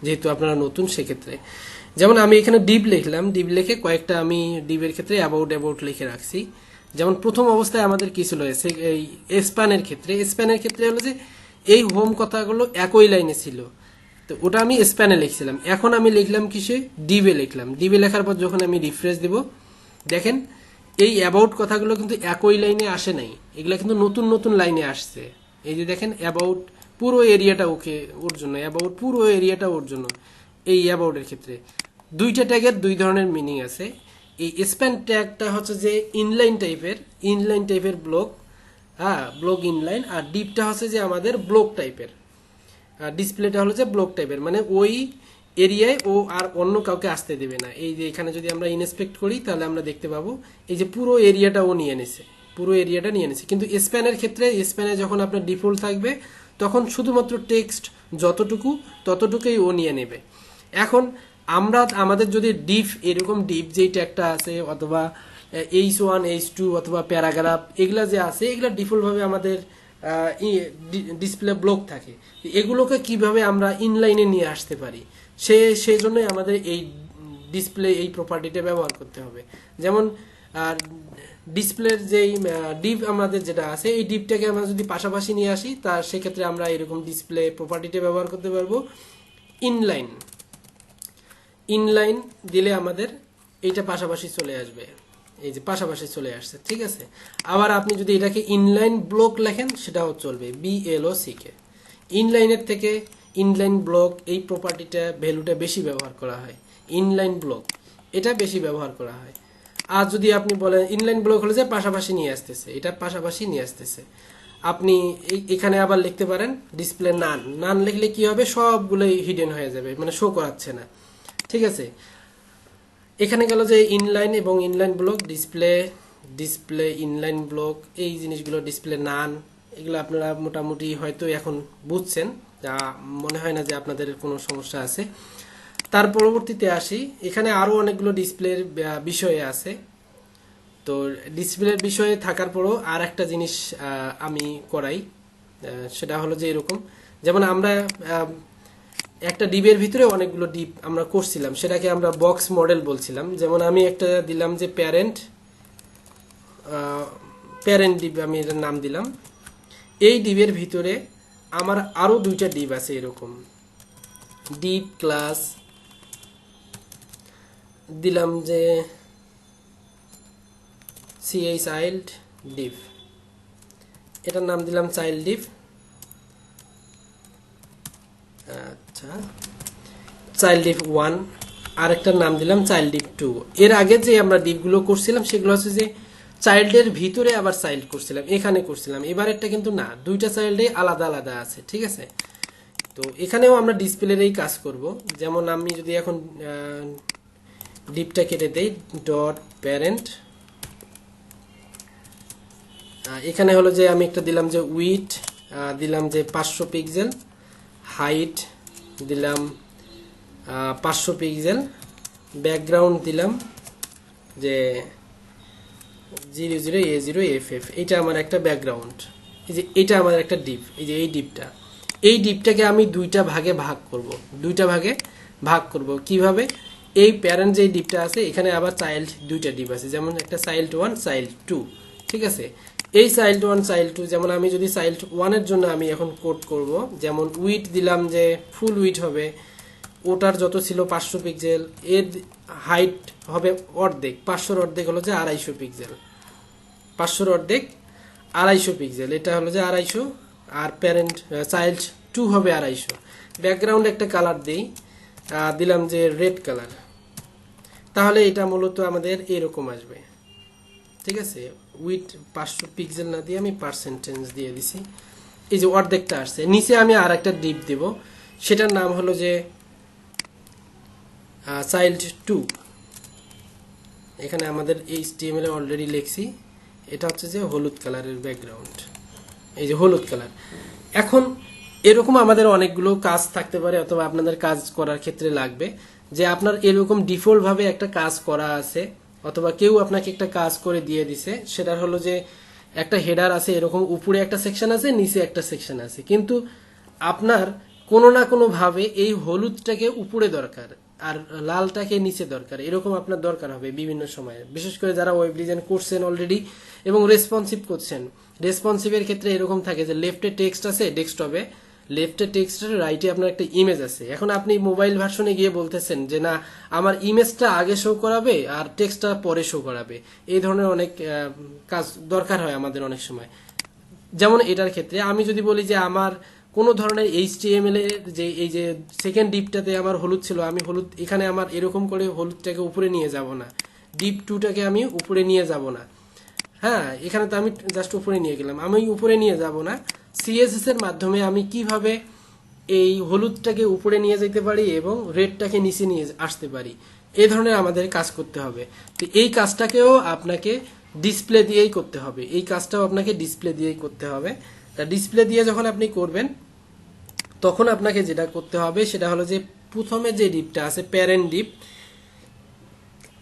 যেহেতু আপনারা নতুন সেক্ষেত্রে, যেমন আমি এখানে ডিভ লিখলাম, ডিভ লিখে কয়েকটা আমি ডিভের ক্ষেত্রে অ্যাবাউট লিখে রাখছি। যেমন প্রথম অবস্থায় আমাদের কি ছিল, এই স্প্যানের ক্ষেত্রে হলো যে এই হোম কথাগুলো একই লাইনে ছিল, তো ওটা আমি স্প্যানে লিখছিলাম। এখন আমি লিখলাম কিসে, ডিভে লিখলাম। ডিভে লেখার পর যখন আমি রিফ্রেশ দিব, দেখেন এই অ্যাবাউট কথাগুলো কিন্তু একই লাইনে আসে নাই, এগুলা কিন্তু নতুন নতুন লাইনে আসছে। এই যে দেখেন অ্যাবাউট পুরো এরিয়াটা ওর জন্য, অ্যাবাউট পুরো এরিয়াটা ওর জন্য। এই অ্যাবাউটের ক্ষেত্রে দুইটা ট্যাগের দুই ধরনের মিনিং আছে। এই স্প্যান ট্যাগটা হচ্ছে যে ইনলাইন টাইপের ব্লক, ব্লক ইনলাইন, আর ডিপটা হচ্ছে যে আমাদের ব্লক টাইপের। ডিসপ্লেটা হলো যে ব্লক টাইপের, মানে ওই এরিয়ায় ও আর অন্য কাউকে আসতে দেবে না। এই যে এখানে যদি আমরা ইনস্পেক্ট করি, তাহলে আমরা দেখতে পাবো এই যে পুরো এরিয়াটা ও নিয়ে নিছে, কিন্তু স্প্যানের ক্ষেত্রে, স্প্যানে যখন আপনার ডিফল্ট থাকবে, তখন শুধুমাত্র টেক্সট ততটুকুই ও নিয়ে নেবে। এখন আমাদের যদি এরকম ডিপ যেই ট্যাগটা আছে, অথবা H1 H2 অথবা প্যারাগ্রাফ, এগুলা যে আছে, এগুলা ডিফল্ট ভাবে আমাদের ডিসপ্লে ব্লক থাকে। এগুলোকে কিভাবে আমরা ইনলাইনে নিয়ে আসতে পারি, সেই জন্যই আমাদের এই ডিসপ্লে এই প্রপার্টিটা ব্যবহার করতে হবে। যেমন ডিসপ্লের যেই ডিপ আমাদের যেটা আছে, এই ডিপটাকে আমরা যদি পাশাপাশি নিয়ে আসি, তার সেক্ষেত্রে আমরা এরকম ডিসপ্লে প্রপার্টিটা ব্যবহার করতে পারবো। ইনলাইন দিলে আমাদের এইটা পাশাপাশি চলে আসবে, এই যে পাশাপাশি চলে আসছে, ঠিক আছে। আবার আপনি যদি এটাকে ইনলাইন ব্লক লেখেন, সেটাও চলবে, BLOCK। ইনলাইনের থেকে ইনলাইন ব্লক এই প্রপার্টিটা, ভ্যালুটা বেশি ব্যবহার করা হয়। ইনলাইন ব্লক এটা বেশি ব্যবহার করা হয়। আর যদি আপনি বলেন ইনলাইন ব্লক হলে যে পাশাপাশি নিয়ে আসতেছে, এটা পাশাপাশি নিয়ে আসতেছে, আপনি এখানে আবার লিখতে পারেন ডিসপ্লে নান লিখলে কি হবে, সবগুলোই হিডেন হয়ে যাবে, মানে শো করাচ্ছে না, ঠিক আছে। এখানে গেল যে ইনলাইন এবং inline block, display inline block, এই জিনিসগুলো ডিসপ্লে এগুলো আপনারা মোটামুটি হয়তো এখন বুঝছেন, যা মনে হয় না যে আপনাদের কোনো সমস্যা আছে। তার পরবর্তীতে আসি, এখানে আরো অনেকগুলো ডিসপ্লের বিষয়ে আছে। তো ডিসপ্লের বিষয়ে থাকার পরও আর একটা জিনিস আমি করাই, সেটা হলো যে এরকম, যেমন আমরা একটা ডিপের ভিতরে অনেকগুলো ডিপ আমরা করছিলাম, সেটাকে আমরা বক্স মডেল বলছিলাম। যেমন আমি একটা দিলাম যে প্যারেন্ট ডিপ, আমি এটার নাম দিলাম। এই ডিপের ভিতরে আমার আরো দুইটা ডিপ আছে, এরকম ডিপ ক্লাস দিলাম যে চাইল্ড ডিপ, এটার নাম দিলাম চাইল্ড ডিপ। আচ্ছা, চাইল্ড ডিপ 1, আরেকটার নাম দিলাম চাইল্ড ডিপ 2। এর আগে যে আমরা ডিপগুলো করছিলাম, সেগুলো হচ্ছে যে চাইল্ডের ভিতরে আবার চাইল্ড করছিলাম, এখানে করছিলাম। এবারেরটা কিন্তু না, দুইটা চাইল্ডে আলাদা আলাদা আছে, ঠিক আছে। তো এখানেও আমরা ডিসপ্লের এই কাজ করব। যেমন আমি যদি এখন ডিপটা কেটে দেই, ডট প্যারেন্ট, এখানে হলো যে আমি একটা দিলাম যে উইথ দিলাম যে 500 পিক্সেল, হাইট দিলাম 500 পিক্সেল, ব্যাকগ্রাউন্ড দিলাম যে 00A0FF, এটা আমার একটা ব্যাকগ্রাউন্ড। এই যে এটা আমার একটা ডিপ, এই যে এই ডিপটাকে আমি দুইটা ভাগে ভাগ করব। কিভাবে? এই প্যারেন্ট যে ডিপটা আছে, এখানে আবার চাইল্ড দুইটা ডিপ আছে, যেমন একটা চাইল্ড 1 চাইল্ড 2, ঠিক আছে। এই চাইল্ড 1 চাইল্ড 2, যেমন আমি যদি চাইল্ড 1 এর জন্য আমি এখন কোড করব, যেমন উইথ দিলাম যে ফুল উইথ হবে, ওটার যত ছিল 500 পিক্সেল, এর হাইট হবে অর্ধেক, 500 অর্ধেক হলো যে 250 পিক্সেল, 500 অর্ধেক 250 পিক্সেল, এটা হলো যে 250। আর প্যারেন্ট চাইল্ড 2 হবে 250। ব্যাকগ্রাউন্ড একটা কালার দেই, দিলাম যে রেড কালার, তাহলে এটা মূলত আমাদের এরকম আসবে। ঠিক আছে, উইথ 500 পিক্সেল না দিয়ে আমি পার্সেন্টেজ দিয়ে দিছি। এই যে অর্ধেকটা আসছে। নিচে আমি আর একটা ডিপ দেব, সেটার নাম হলো যে চাইল্ড 2। এখানে আমাদের HTML এ অলরেডি লিখছি, এটা হচ্ছে যে হলুদ কালারের ব্যাকগ্রাউন্ড, এই যে হলুদ কালার। এখন এরকম আমাদের অনেকগুলো কাজ থাকতে পারে, অথবা আপনাদের কাজ করার ক্ষেত্রে লাগবে যে আপনার এরকম ডিফল্ট ভাবে একটা কাজ করা আছে, অথবা কেউ আপনাকে একটা কাজ করে দিয়ে দিছে, সেটা হলো যে একটা হেডার আছে, এরকম উপরে একটা সেকশন আছে, নিচে একটা সেকশন আছে, কিন্তু আপনার কোনো না কোনো ভাবে এই হলুদটাকে উপরে দরকার আর লালটাকে নিচে দরকার, এরকম আপনার দরকার হবে বিভিন্ন সময়ে। বিশেষ করে যারা ওয়েব ডিজাইন করছেন অলরেডি এবং রেসপন্সিভ করছেন, রেসপন্সিভের ক্ষেত্রে এরকম থাকে যে লেফটে টেক্সট আছে ডেস্কটপে, লেফটে টেক্সটের রাইটে আপনার একটা ইমেজ আছে। এখন আপনি মোবাইল ভার্সনে গিয়ে বলতেছেন যে না, আমার ইমেজটা আগে শো করাবে আর টেক্সটটা পরে শো করাবে। এই ধরনের অনেক কাজ দরকার হয় আমাদের অনেক সময়। যেমন এটার ক্ষেত্রে আমি যদি বলি যে আমার কোনো ধরনের HTML এর যে এই যে সেকেন্ড ডিপটাতে আমার হলুদ ছিল, আমি হলুদ এখানে আমার এরকম করে হলুদটাকে উপরে নিয়ে যাব না, ডিপ 2টাকে আমি উপরে নিয়ে যাব না। হ্যাঁ, এখানে তো আমি জাস্ট উপরে নিয়ে গেলাম, আমি উপরে নিয়ে যাব না। CSS এর মাধ্যমে আমি কিভাবে এই হলুদটাকে উপরে নিয়ে যেতে পারি এবং রেডটাকে নিচে নিয়ে আসতে পারি, এই ধরনের আমাদের কাজ করতে হবে। তো এই কাজটাকেও আপনাকে ডিসপ্লে দিয়েই করতে হবে, এই কাজটাও আপনাকে ডিসপ্লে দিয়েই করতে হবে। তা ডিসপ্লে দিয়ে যখন আপনি করবেন, তখন আপনাকে যেটা করতে হবে সেটা হলো যে প্রথমে যে ডিপটা আছে প্যারেন্ট ডিপ,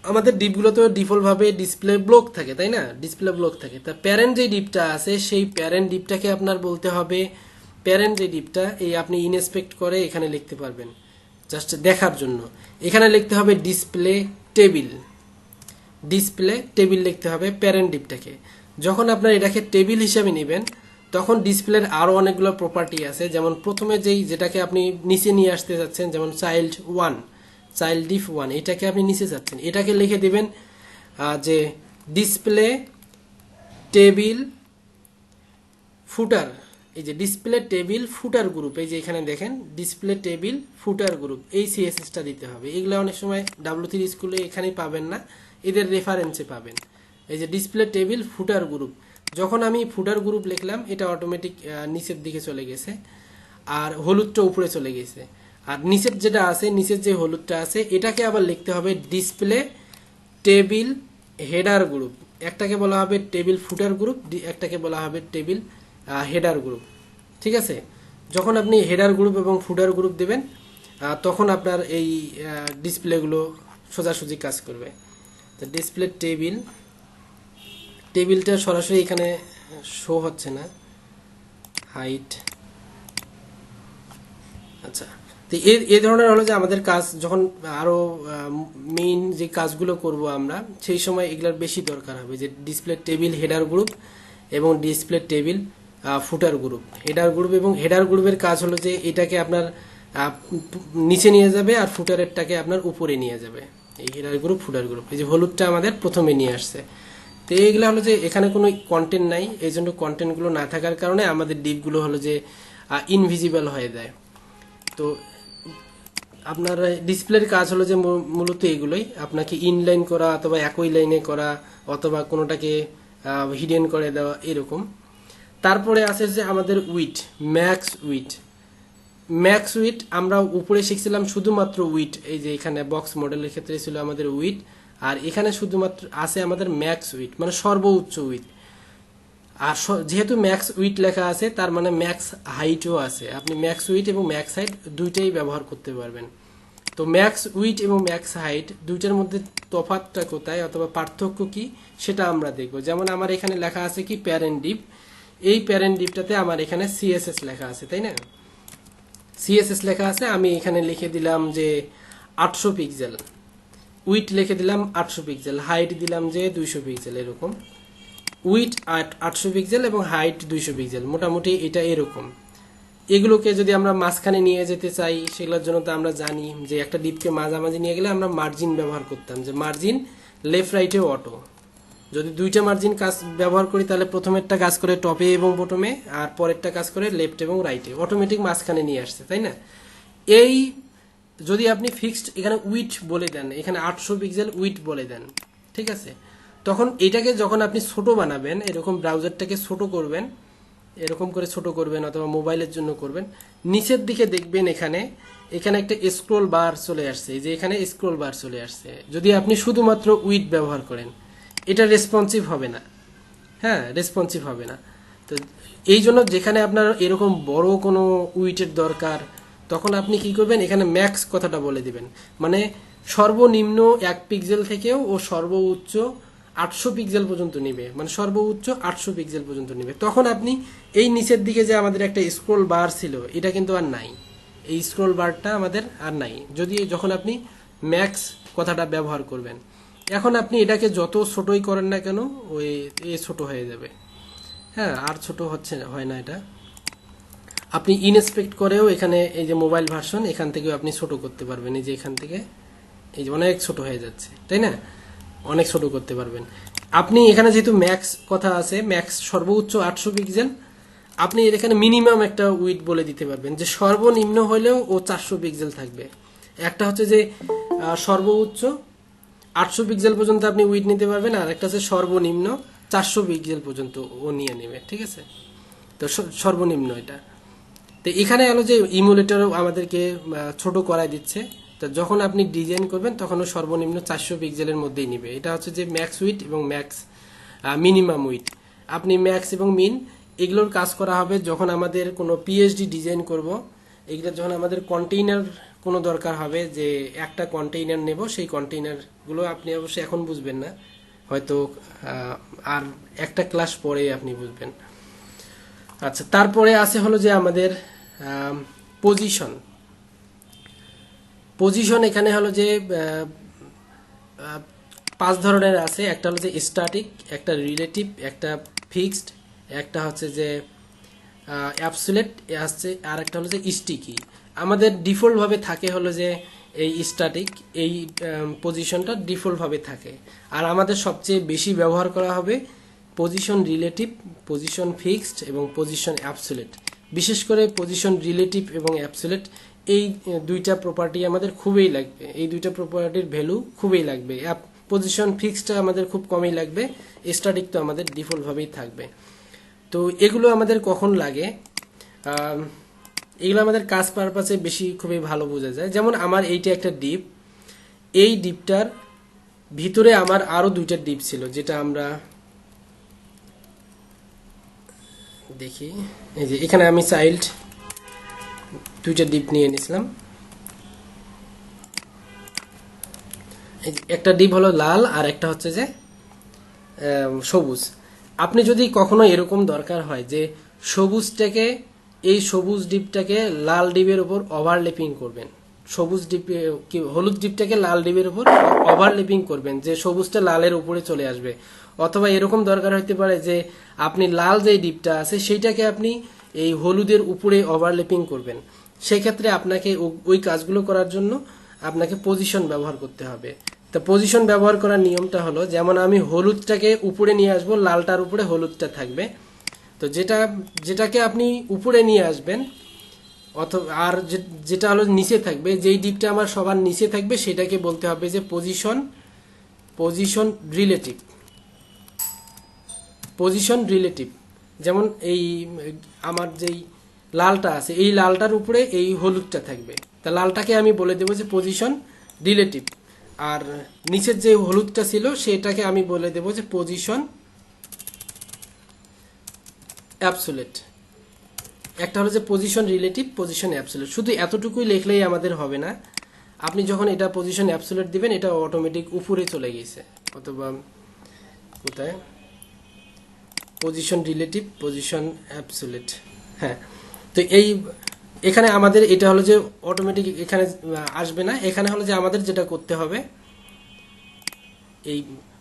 আমাদের ডিপগুলো তো ডিফল্ট ভাবে ডিসপ্লে ব্লক থাকে, তাই না, ডিসপ্লে ব্লক থাকে। তা প্যারেন্ট যে ডিপটা আছে সেই প্যারেন্ট ডিপটাকে আপনার বলতে হবে, প্যারেন্ট যে ডিপটা এই আপনি ইনস্পেক্ট করে এখানে লিখতে পারবেন জাস্ট দেখার জন্য। এখানে লিখতে হবে ডিসপ্লে টেবিল, ডিসপ্লে টেবিল লিখতে হবে প্যারেন্ট ডিপটাকে। যখন আপনার এটাকে টেবিল হিসাবে নেবেন, তখন ডিসপ্লের আরো অনেকগুলো প্রপার্টি আছে। যেমন প্রথমে যেটাকে আপনি নিচে নিয়ে আসতে যাচ্ছেন, যেমন চাইল্ড 1, চাইল্ড ডিপ 1, এটাকে আপনি নিচে যাচ্ছেন, এটাকে লিখে দিবেন যে ডিসপ্লে টেবিল ফুটার। এই যে ডিসপ্লে টেবিল ফুটার গ্রুপ, এই যে এখানে দেখেন ডিসপ্লে টেবিল ফুটার গ্রুপ, এই CSS-টা দিতে হবে। এগুলো অনেক সময় W3 স্কুলে এখানেই পাবেন না, এদের রেফারেন্সে পাবেন। এই যে ডিসপ্লে টেবিল ফুটার গ্রুপ, যখন আমি ফুটার গ্রুপ লিখলাম, এটা অটোমেটিক নিচের দিকে চলে গেছে আর হলুদটা উপরে চলে গেছে। আর নিচের যেটা আছে, নিচের যে হলুদটা আছে, এটাকে আবার লিখতে হবে ডিসপ্লে টেবিল হেডার গ্রুপ। একটাকে বলা হবে টেবিল ফুটার গ্রুপ, একটাকে বলা হবে টেবিল হেডার গ্রুপ। ঠিক আছে, যখন আপনি হেডার গ্রুপ এবং ফুটার গ্রুপ দেবেন, তখন আপনার এই ডিসপ্লেগুলো সোজাসুজি কাজ করবে। তো ডিসপ্লে টেবিল, টেবিলটা সরাসরি এখানে শো হচ্ছে না, হাইট। আচ্ছা, তো এই ধরনের হলো যে আমাদের কাজ যখন আরো মেইন যে কাজগুলো করব আমরা, সেই সময় এগুলোর বেশি দরকার হবে, যে ডিসপ্লে টেবিল হেডার গ্রুপ এবং ডিসপ্লে টেবিল ফুটার গ্রুপ। হেডার গ্রুপ এবং হেডার গ্রুপের কাজ হলো যে এটাকে আপনার নিচে নিয়ে যাবে আর ফুটারেরটাকে আপনার উপরে নিয়ে যাবে। এই হেডার গ্রুপ ফুটার গ্রুপ, এই যে হলুদটা আমাদের প্রথমে নিয়ে আসছে। তো এইগুলো হলো যে এখানে কোনো কন্টেন্ট নাই, এই জন্য কন্টেন্টগুলো না থাকার কারণে আমাদের ডিপগুলো হলো যে ইনভিজিবল হয়ে যায়। তো আপনার ডিসপ্লের কাজ হলো যে মূলত এগুলোই, আপনাকে ইনলাইন করা অথবা একই লাইনে করা অথবা কোনোটাকে হিডেন করে দেওয়া, এরকম। তারপরে আছে যে আমাদের weight, max weight. Max weight আমরা উপরে শিখছিলাম শুধুমাত্র উইট, এই যে এখানে বক্স মডেলের ক্ষেত্রে ছিল আমাদের উইট, আর এখানে শুধুমাত্র আছে আমাদের ম্যাক্স উইট, মানে সর্বোচ্চ উইট। আর যেহেতু ম্যাক্স উইট লেখা আছে, তার মানে ম্যাক্স হাইটও আছে। আপনি ম্যাক্স উইট এবং ম্যাক্স হাইট দুইটাই ব্যবহার করতে পারবেন। তো ম্যাক্স উইট এবং ম্যাক্স হাইট দুইটার মধ্যে তফাৎটা কোথায় অথবা পার্থক্য কি, সেটা আমরা দেখব। যেমন আমার এখানে লেখা আছে কি প্যারেন্ট ডিপ, এই প্যারেন্ট ডিপটাতে আমার এখানে CSS লেখা আছে, তাই না, CSS লেখা আছে। আমি এখানে লিখে দিলাম যে 800 পিক্সেল, উইট লিখে দিলাম 800 পিক্সেল, হাইট দিলাম যে 200 পিক্সেল, এরকম। উইট 800 পিক্সেল এবং হাইট 200 পিক্সেল, মোটামুটি এটা এরকম। এগুলোকে যদি আমরা মাঝখানে নিয়ে যেতে চাই, সেগুলোর জন্য তো আমরা জানি যে একটা ডিপকে মাঝামাঝি নিয়ে গেলে আমরা মার্জিন ব্যবহার করতাম, যে মার্জিন লেফট রাইটে অটো, যদি দুইটা মার্জিন কাজ ব্যবহার করি তাহলে প্রথমেরটা কাজ করে টপে এবং বটমে, আর পরেরটা কাজ করে লেফট এবং রাইটে, অটোমেটিক মাঝখানে নিয়ে আসছে, তাই না? এই যদি আপনি ফিক্সড এখানে উইথ বলে দেন, এখানে 800 পিক্সেল উইথ বলে দেন, ঠিক আছে, তখন এটাকে যখন আপনি ছোট বানাবেন, এরকম ব্রাউজারটাকে ছোট করবেন, এরকম করে ছোট করবেন অথবা মোবাইলের জন্য করবেন, নিচের দিকে দেখবেন এখানে এখানে একটা স্ক্রোল বার চলে আসছে, এই যে এখানে স্ক্রোল বার চলে আসছে। যদি আপনি শুধুমাত্র উইথ ব্যবহার করেন এটা রেসপন্সিভ হবে না, হ্যাঁ রেসপন্সিভ হবে না। তো এই জন্য যেখানে আপনার এরকম বড় কোনো উইটের দরকার, তখন আপনি কি করবেন, এখানে ম্যাক্স কথাটা বলে দিবেন, মানে সর্বনিম্ন 1 পিক্সেল থেকেও ও সর্বোচ্চ 800 পিক্সেল পর্যন্ত নিবে, মানে সর্বোচ্চ 800 পিক্সেল পর্যন্ত নিবে। তখন আপনি এই নিচের দিকে যে আমাদের একটা স্ক্রোল বার ছিল এটা কিন্তু আর নাই, এই স্ক্রোল বারটা আমাদের আর নাই যদি যখন আপনি ম্যাক্স কথাটা ব্যবহার করবেন। এখন আপনি এটাকে যত ছোটই করেন না কেন ওই ছোট হয়ে যাবে, হ্যাঁ আর ছোট হচ্ছে না, হয় না এটা। আপনি ইনস্পেক্ট করেও এখানে এই যে মোবাইল ভার্সন এখান থেকেও আপনি ছোট করতে পারবেন, এই যে এখান থেকে এই যে অনেক ছোট হয়ে যাচ্ছে, তাই না, অনেক ছোট করতে পারবেন। আপনি এখানে যেহেতু ম্যাক্স কথা আছে, ম্যাক্স সর্বোচ্চ 800 পিক্সেল, আপনি এখানে মিনিমাম একটা উইথ বলে দিতে পারবেন যে সর্বনিম্ন হলেও ও 400 পিক্সেল থাকবে। একটা হচ্ছে যে সর্বোচ্চ 800 পিক্সেল পর্যন্ত আপনি উইথ নিতে পারবেন, আর একটা হচ্ছে সর্বনিম্ন 400 পিক্সেল পর্যন্ত ও নিয়ে নেবে, ঠিক আছে। তো সর্বনিম্ন এটা। তো এখানে হলো যে ইমুলেটরও আমাদেরকে ছোট করাই দিচ্ছে। তো যখন আপনি ডিজাইন করবেন তখনও সর্বনিম্ন 400 পিক্সেলের মধ্যেই নিবে। এটা হচ্ছে যে ম্যাক্স উইথ এবং ম্যাক্স মিনিমাম উইথ। আপনি ম্যাক্স এবং মিন এগুলোর কাজ করা হবে যখন আমাদের কোনো পিএইচডি ডিজাইন করব, এগুলো যখন আমাদের কন্টেইনার কোনো দরকার হবে, যে একটা কন্টেইনার নেব, সেই কন্টেইনারগুলো আপনি অবশ্যই এখন বুঝবেন না, হয়তো আর একটা ক্লাস পরে আপনি বুঝবেন। আচ্ছা, তারপরে আছে হলো যে আমাদের পজিশন। পজিশন এখানে হলো যে 5 ধরনের আছে। একটা হলো যে স্ট্যাটিক, একটা রিলেটিভ, একটা ফিক্সড, একটা হচ্ছে যে অ্যাবসোলিউট আসছে, আর একটা হলো যে স্টিকি। আমাদের ডিফল্ট ভাবে থাকে হলো যে এই স্ট্যাটিক, এই পজিশনটা ডিফল্ট ভাবে থাকে। আর আমাদের সবচেয়ে বেশি ব্যবহার করা হবে পজিশন রিলেটিভ, পজিশন ফিক্সড এবং পজিশন অ্যাবসোলিউট। বিশেষ করে পজিশন রিলেটিভ এবং অ্যাবসোলিউট এই দুইটা প্রপার্টি আমাদের খুবই লাগবে, এই দুইটা প্রপার্টির ভ্যালু খুবই লাগবে। পজিশন ফিক্সডটা আমাদের খুব কমই লাগবে, স্ট্যাটিক তো আমাদের ডিফল্ট ভাবেই থাকবে। তো এগুলো আমাদের কখন লাগে, এগুলো আমাদের কাজ পারপাসে বেশি খুবই ভালো বোঝা যায়। যেমন আমার এইটা একটা ডিপ, এই ডিপটার ভিতরে আমার আরো দুইটা ডিপ ছিল, যেটা আমরা দেখি। এই যে এখানে আমি চাইল্ড দুইটা ডিপ নিয়ে নিয়েছিলাম। একটা ডিপ হলো লাল আর একটা হচ্ছে যে সবুজ। আপনি যদি কখনো এরকম দরকার হয় যে সবুজটাকে, এই সবুজ ডিপটাকে লাল ডিপের উপর ওভারল্যাপিং করবেন, সবুজ ডিপে কি হলুদ ডিপটাকে লাল ডিপের উপর ওভারল্যাপিং করবেন, যে সবুজটা লালের উপরে চলে আসবে। অথবা এরকম দরকার হতে পারে যে আপনি লাল যে ডিপটা আছে সেইটাকে আপনি এই হলুদের উপরে ওভারল্যাপিং করবেন। সেই ক্ষেত্রে আপনাকে ওই কাজগুলো করার জন্য আপনাকে পজিশন ব্যবহার করতে হবে। তো পজিশন ব্যবহার করার নিয়মটা হলো, যেমন আমি হলুদটাকে উপরে নিয়ে আসবো, লালটার উপরে হলুদটা থাকবে। তো যেটাকে আপনি উপরে নিয়ে আসবেন, অথবা আর যেটা হলো নিচে থাকবে, যেই ডিপটা আমার সবার নিচে থাকবে সেটাকে বলতে হবে যে পজিশন রিলেটিভ। পজিশন রিলেটিভ, যেমন এই আমার যেই লালটা আছে, এই লালটার উপরে এই হলুদটা থাকবে, তা লালটাকে আমি বলে দেবো যে পজিশন রিলেটিভ। আর নিচের যে হলুদটা ছিল সেটাকে আমি বলে দেবো যে পজিশন অ্যাবসোলিউট। একটা হলো যে পজিশন রিলেটিভ, পজিশন অ্যাবসোলিউট। শুধু এতটুকুই লিখলেই আমাদের হবে না, আপনি যখন এটা পজিশন অ্যাবসোলিউট দিবেন এটা অটোমেটিক উপরে চলে গেছে, অথবা কোথায় পজিশন রিলেটিভ, পজিশন অ্যাবসোলিউট। হ্যাঁ, তো এখানে আমাদের এটা হলো যে অটোমেটিক এখানে আসবে না। এখানে হলো যে আমাদের যেটা করতে হবে, এই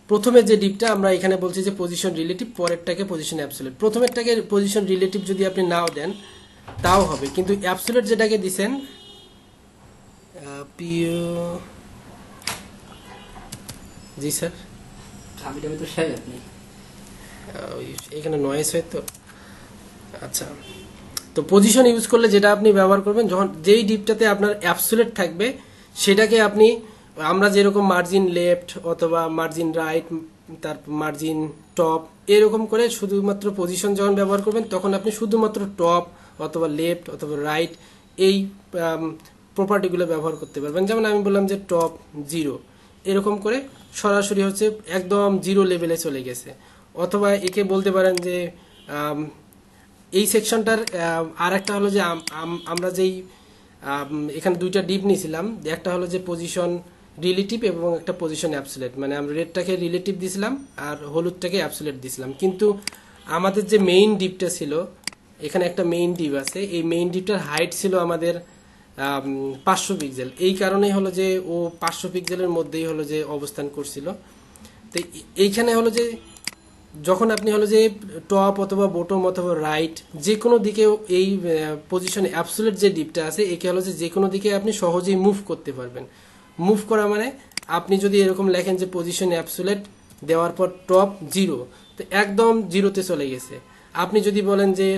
প্রথমে যে ডিপটা আমরা এখানে বলছি যে পজিশন রিলেটিভ, পরেরটাকে পজিশন অ্যাবসোলিউট। প্রথমেরটাকে পজিশন রিলেটিভ যদি আপনি নাও দেন তাও হবে, কিন্তু অ্যাবসোলিউট যেটাকে দিছেন জি স্যার, চাবিটা তো শেষ আপনি এখানে নয়েস হয় তো। আচ্ছা, তো পজিশন ইউজ করলে যেটা আপনি ব্যবহার করবেন, যখন যেই ডিপটাতে আপনার অ্যাবসোলিউট থাকবে সেটাকে আপনি, আমরা যেরকম মার্জিন লেফট অথবা মার্জিন রাইট, তারপর মার্জিন টপ, এরকম করে শুধুমাত্র পজিশন যখন ব্যবহার করবেন তখন আপনি শুধুমাত্র টপ অথবা লেফট অথবা রাইট এই প্রপার্টিগুলো ব্যবহার করতে পারবেন। যেমন আমি বললাম যে টপ 0, এরকম করে সরাসরি হচ্ছে একদম 0 লেভেলে চলে গেছে। অথবা একে বলতে পারেন যে এই সেকশনটার আর একটা হলো যে আমরা যেই এখানে দুইটা ডিপ নিয়েছিলাম, একটা হলো যে পজিশন রিলেটিভ এবং একটা পজিশন অ্যাবসোলিউট, মানে আমরা রেডটাকে রিলেটিভ দিছিলাম আর হলুদটাকে অ্যাবসোলিউট দিছিলাম। কিন্তু আমাদের যে মেইন ডিপটা ছিল, এখানে একটা মেইন ডিপ আছে, এই মেইন ডিপটার হাইট ছিল আমাদের 500 পিক্সেল। এই কারণেই হলো যে ও 500 পিক্সেলের মধ্যেই হলো যে অবস্থান করছিল। তো এইখানে হলো যে যখন আপনি হলো যে টপ অথবা বটম অথবা রাইট যে কোনো দিকে এই পজিশনে অ্যাবসোলিউট যে ডিপটা আছে একে হলো যে কোনো দিকে আপনি সহজেই মুভ করতে পারবেন। মুভ করা মানে আপনি যদি এরকম লেখেন যে পজিশন অ্যাবসোলিউট দেওয়ার পর টপ 0, তো একদম 0-তে চলে গেছে। আপনি যদি বলেন যে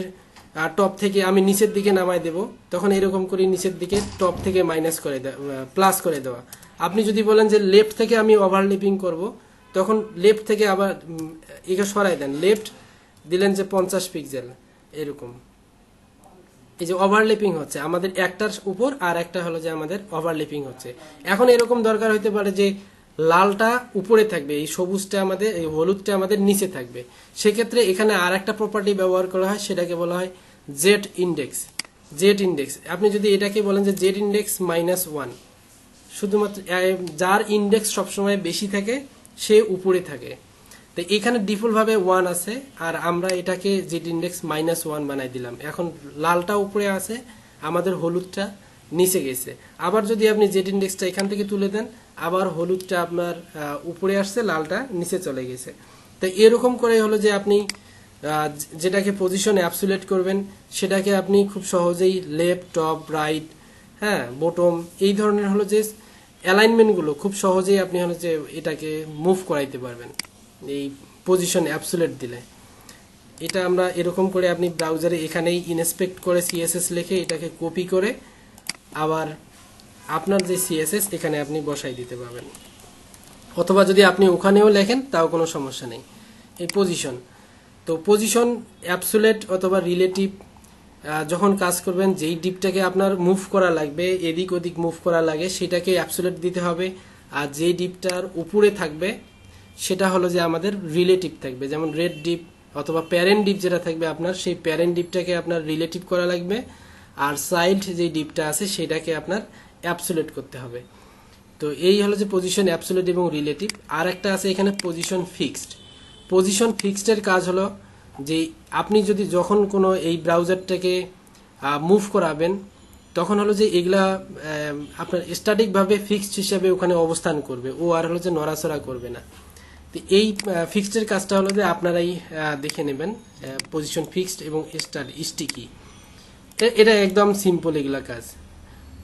টপ থেকে আমি নিচের দিকে নামাই দেব, তখন এরকম করে নিচের দিকে টপ থেকে মাইনাস করে প্লাস করে দেওয়া। আপনি যদি বলেন যে লেফট থেকে আমি ওভারল্যাপিং করব, তখন লেফট থেকে আবার একে সরাই দেন, লেফট দিলেন যে 50 পিক্সেল, এরকম। এই যে ওভারল্যাপিং হচ্ছে আমাদের একটার উপর আর একটা হলো যে আমাদের ওভারল্যাপিং হচ্ছে। এখন এরকম দরকার হতে পারে যে লালটা উপরে থাকবে, এই সবুজটা আমাদের, এই হলুদটা আমাদের নিচে থাকবে। সেক্ষেত্রে এখানে আর একটা প্রপার্টি ব্যবহার করা হয়, সেটাকে বলা হয় জেড ইন্ডেক্স। জেড ইন্ডেক্স, আপনি যদি এটাকে বলেন যে জেড ইন্ডেক্স -1, শুধুমাত্র যার ইন্ডেক্স সবসময় বেশি থাকে সে উপরে থাকে। তো এখানে ডিফল্ট ভাবে 1 আছে, আর আমরা এটাকে জেড ইন্ডেক্স -1 বানাই দিলাম। এখন লালটা উপরে আছে, আমাদের হলুদটা নিচে গেছে। আবার যদি আপনি জেড ইন্ডেক্সটা এখান থেকে তুলে দেন, আবার হলুদটা আপনার উপরে আসছে, লালটা নিচে চলে গেছে। তো এরকম করে হলো যে আপনি যেটাকে পজিশন অ্যাবসোলিউট করবেন সেটাকে আপনি খুব সহজেই লেফট, টপ, রাইট, হ্যাঁ, বটম, এই ধরনের হলো যে অ্যালাইনমেন্টগুলো খুব সহজেই আপনি হলো যে এটাকে মুভ করাইতে পারবেন এই পজিশন অ্যাবসোলিউট দিলে। এটা আমরা এরকম করে আপনি ব্রাউজারে এখানেই ইনস্পেক্ট করে সিএসএস লিখে এটাকে কপি করে আবার আপনার যে সিএসএস এখানে আপনি বসাই দিতে পারবেন। অথবা যদি আপনি ওখানেও লেখেন তাও কোনো সমস্যা নেই। এই পজিশন, তো পজিশন অ্যাবসোলিউট অথবা রিলেটিভ যখন কাজ করবেন, যেই ডিপটাকে আপনার মুভ করা লাগবে, এদিক ওদিক মুভ করা লাগে, সেটাকে অ্যাবসোলিউট দিতে হবে। আর যে ডিপটার উপরে থাকবে সেটা হলো যে আমাদের রিলেটিভ থাকবে। যেমন রেড ডিপ অথবা প্যারেন্ট ডিপ যেটা থাকবে আপনার, সেই প্যারেন্ট ডিপটাকে আপনার রিলেটিভ করা লাগবে। আর চাইল্ড যে ডিপটা আছে সেটাকে আপনার অ্যাবসোলিউট করতে হবে। তো এই হলো যে পজিশন অ্যাবসোলিউট এবং রিলেটিভ। আর একটা আছে এখানে পজিশন ফিক্সড। পজিশন ফিক্সডের কাজ হলো যে আপনি যদি যখন কোনো এই ব্রাউজারটাকে মুভ করাবেন, তখন হলো যে এগুলা আপনার স্ট্যাটিকভাবে ফিক্সড হিসাবে ওখানে অবস্থান করবে, ও আর হলো যে নড়াচড়া করবে না। তো এই ফিক্সডের কাজটা হলো যে আপনারাই দেখে নেবেন, পজিশন ফিক্সড এবং স্টিকি। এটা একদম সিম্পল এগুলা কাজ।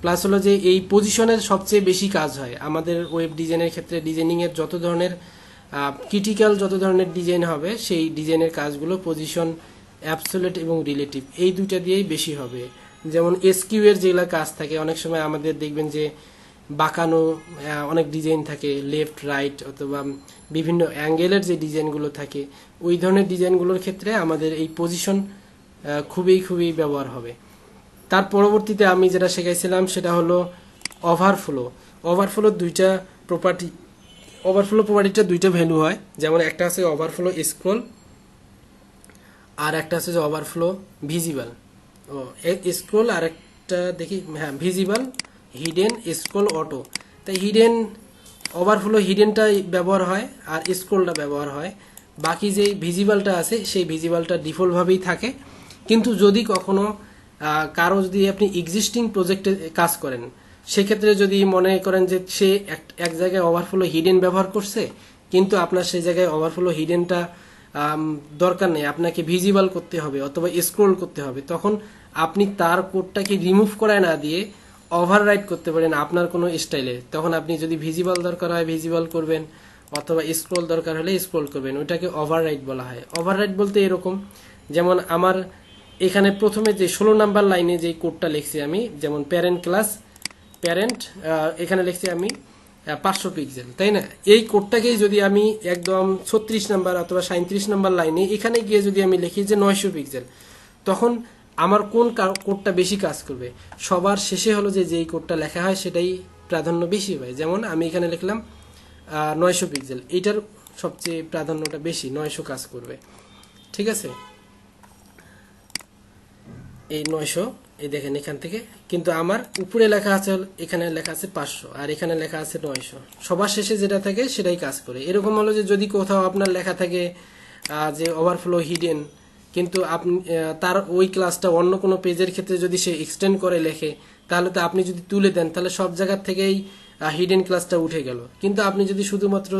প্লাস হলো যে এই পজিশনের সবচেয়ে বেশি কাজ হয় আমাদের ওয়েব ডিজাইনের ক্ষেত্রে। ডিজাইনিংয়ের যত ধরনের ক্রিটিক্যাল যত ধরনের ডিজাইন হবে, সেই ডিজাইনের কাজগুলো পজিশন অ্যাবসোলিউট এবং রিলেটিভ এই দুইটা দিয়েই বেশি হবে। যেমন এসকিউ এর যেগুলো কাজ থাকে, অনেক সময় আমাদের দেখবেন যে বাঁকানো অনেক ডিজাইন থাকে, লেফট রাইট অথবা বিভিন্ন অ্যাঙ্গেলের যে ডিজাইনগুলো থাকে, ওই ধরনের ডিজাইনগুলোর ক্ষেত্রে আমাদের এই পজিশন খুবই খুবই ব্যবহার হবে। তার পরবর্তীতে আমি যেটা শেখাইছিলাম সেটা হলো ওভারফ্লো। ওভারফ্লোর দুইটা প্রপার্টি, ওভারফ্লো প্রপার্টিটা দুইটা ভ্যালু হয়। যেমন একটা আছে ওভারফ্লো স্ক্রল, আর একটা আছে যে ওভারফ্লো ভিজিবল। ও স্ক্রল, আর একটা দেখি, হ্যাঁ, ভিজিবল, হিডেন, স্ক্রল, অটো। তাই হিডেন, ওভারফ্লো হিডেনটা ব্যবহার হয় আর স্ক্রলটা ব্যবহার হয়। বাকি যে ভিজিবলটা আছে সেই ভিজিবলটা ডিফল্টভাবেই থাকে। কিন্তু যদি কখনো কারো যদি আপনি এক্সিস্টিং প্রজেক্টে কাজ করেন, সেক্ষেত্রে যদি মনে করেন যে সে এক জায়গায় ওভারফ্লো হিডেন ব্যবহার করছে, কিন্তু আপনার সেই জায়গায় ওভারফ্লো হিডেনটা দরকার নেই, আপনাকে ভিজিবল করতে হবে অথবা স্ক্রল করতে হবে, তখন আপনি তার কোডটাকে রিমুভ করায় না দিয়ে ওভাররাইট করতে পারেন আপনার কোনো স্টাইলে। তখন আপনি যদি ভিজিবল দরকার হয় ভিজিবল করবেন, অথবা স্ক্রল দরকার হলে স্ক্রল করবেন, ওইটাকে ওভাররাইট বলা হয়। ওভাররাইট বলতে এরকম, যেমন আমার এখানে প্রথমে যে 16 নাম্বার লাইনে যে কোডটা লিখছি আমি, যেমন প্যারেন্ট এখানে লিখছি আমি 500 পিক্সেল, তাই না? এই কোডটাকেই যদি আমি একদম 36 নাম্বার অথবা 37 নাম্বার লাইনে এখানে গিয়ে যদি আমি লিখি যে 900 পিক্সেল, তখন আমার কোন কোডটা বেশি কাজ করবে? সবার শেষে হলো যে যেই কোডটা লেখা হয় সেটাই প্রাধান্য বেশি পায়। যেমন আমি এখানে লিখলাম 900 পিক্সেল, এইটার সবচেয়ে প্রাধান্যটা বেশি, 900 কাজ করবে। ঠিক আছে, এই 900, এই দেখেন এখান থেকে, কিন্তু আমার উপরে লেখা আছে, এখানে লেখা আছে 500 আর এখানে লেখা আছে 900, সবার শেষে যেটা থাকে সেটাই কাজ করে। এরকম হলো যে যদি কোথাও আপনার লেখা থাকে যে ওভারফ্লো হিডেন, কিন্তু আপনি তার ওই ক্লাসটা অন্য কোনো পেজের ক্ষেত্রে যদি সে এক্সটেন্ড করে লেখে, তাহলে তো আপনি যদি তুলে দেন তাহলে সব জায়গার থেকেই হিডেন ক্লাসটা উঠে গেল। কিন্তু আপনি যদি শুধুমাত্র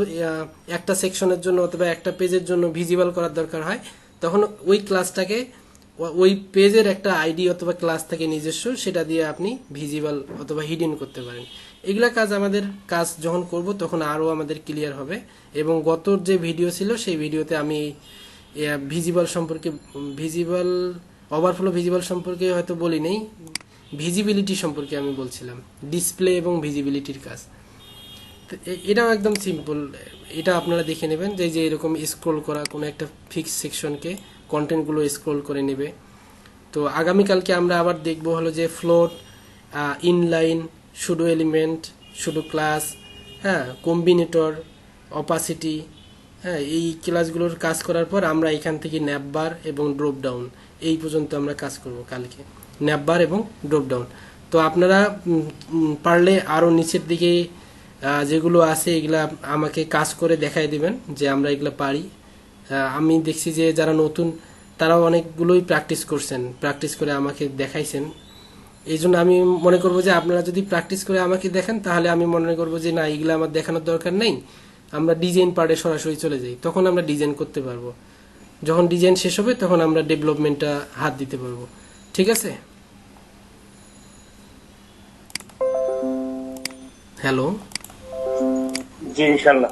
একটা সেকশনের জন্য অথবা একটা পেজের জন্য ভিজিবল করার দরকার হয়, তখন ওই ক্লাসটাকে ওই পেজের একটা আইডি অথবা ক্লাস থেকে নিজস্ব, সেটা দিয়ে আপনি ভিজিবল অথবা হিডেন করতে পারেন। এগুলা কাজ যখন করব তখন আরো আমাদের ক্লিয়ার হবে। এবং গত যে ভিডিও ছিল সেই ভিডিওতে আমি ওভারফ্লো ভিজিবল সম্পর্কে হয়তো বলি নেই, ভিজিবিলিটি সম্পর্কে আমি বলছিলাম, ডিসপ্লে এবং ভিজিবিলিটির কাজ। তো এটাও একদম সিম্পল, এটা আপনারা দেখে নেবেন যে এরকম স্ক্রল করা কোনো একটা ফিক্স সেকশনকে, কন্টেন্টগুলো স্ক্রল করে নেবে। তো আগামীকালকে আমরা আবার দেখব হলো যে ফ্লোট, ইনলাইন, শুডো এলিমেন্ট, শুডো ক্লাস, হ্যাঁ, কম্বিনেটর, অপাসিটি, হ্যাঁ, এই ক্লাসগুলোর কাজ করার পর আমরা এখান থেকে ন্যাপবার এবং ড্রপ ডাউন, এই পর্যন্ত আমরা কাজ করব কালকে, ন্যাপবার এবং ড্রপ ডাউন। তো আপনারা পারলে আরও নিচের দিকে যেগুলো আছে এগুলা আমাকে কাজ করে দেখাই দিবেন যে আমরা এগুলো পারি। আমি দেখছি যে যারা নতুন তারাও অনেকগুলোই প্র্যাকটিস করছেন, প্র্যাকটিস করে আমাকে দেখাইছেন। এই জন্য আমি মনে করব যে আপনারা যদি প্র্যাকটিস করে আমাকে দেখেন, তাহলে আমি মনে করব যে না, এগুলো আমার দেখানোর দরকার নেই, আমরা ডিজাইন পার্টে সরাসরি চলে যাই, তখন আমরা ডিজাইন করতে পারবো। যখন ডিজাইন শেষ হবে তখন আমরা ডেভেলপমেন্টটা হাত দিতে পারবো। ঠিক আছে, হ্যালো। জি ইনশাল্লাহ।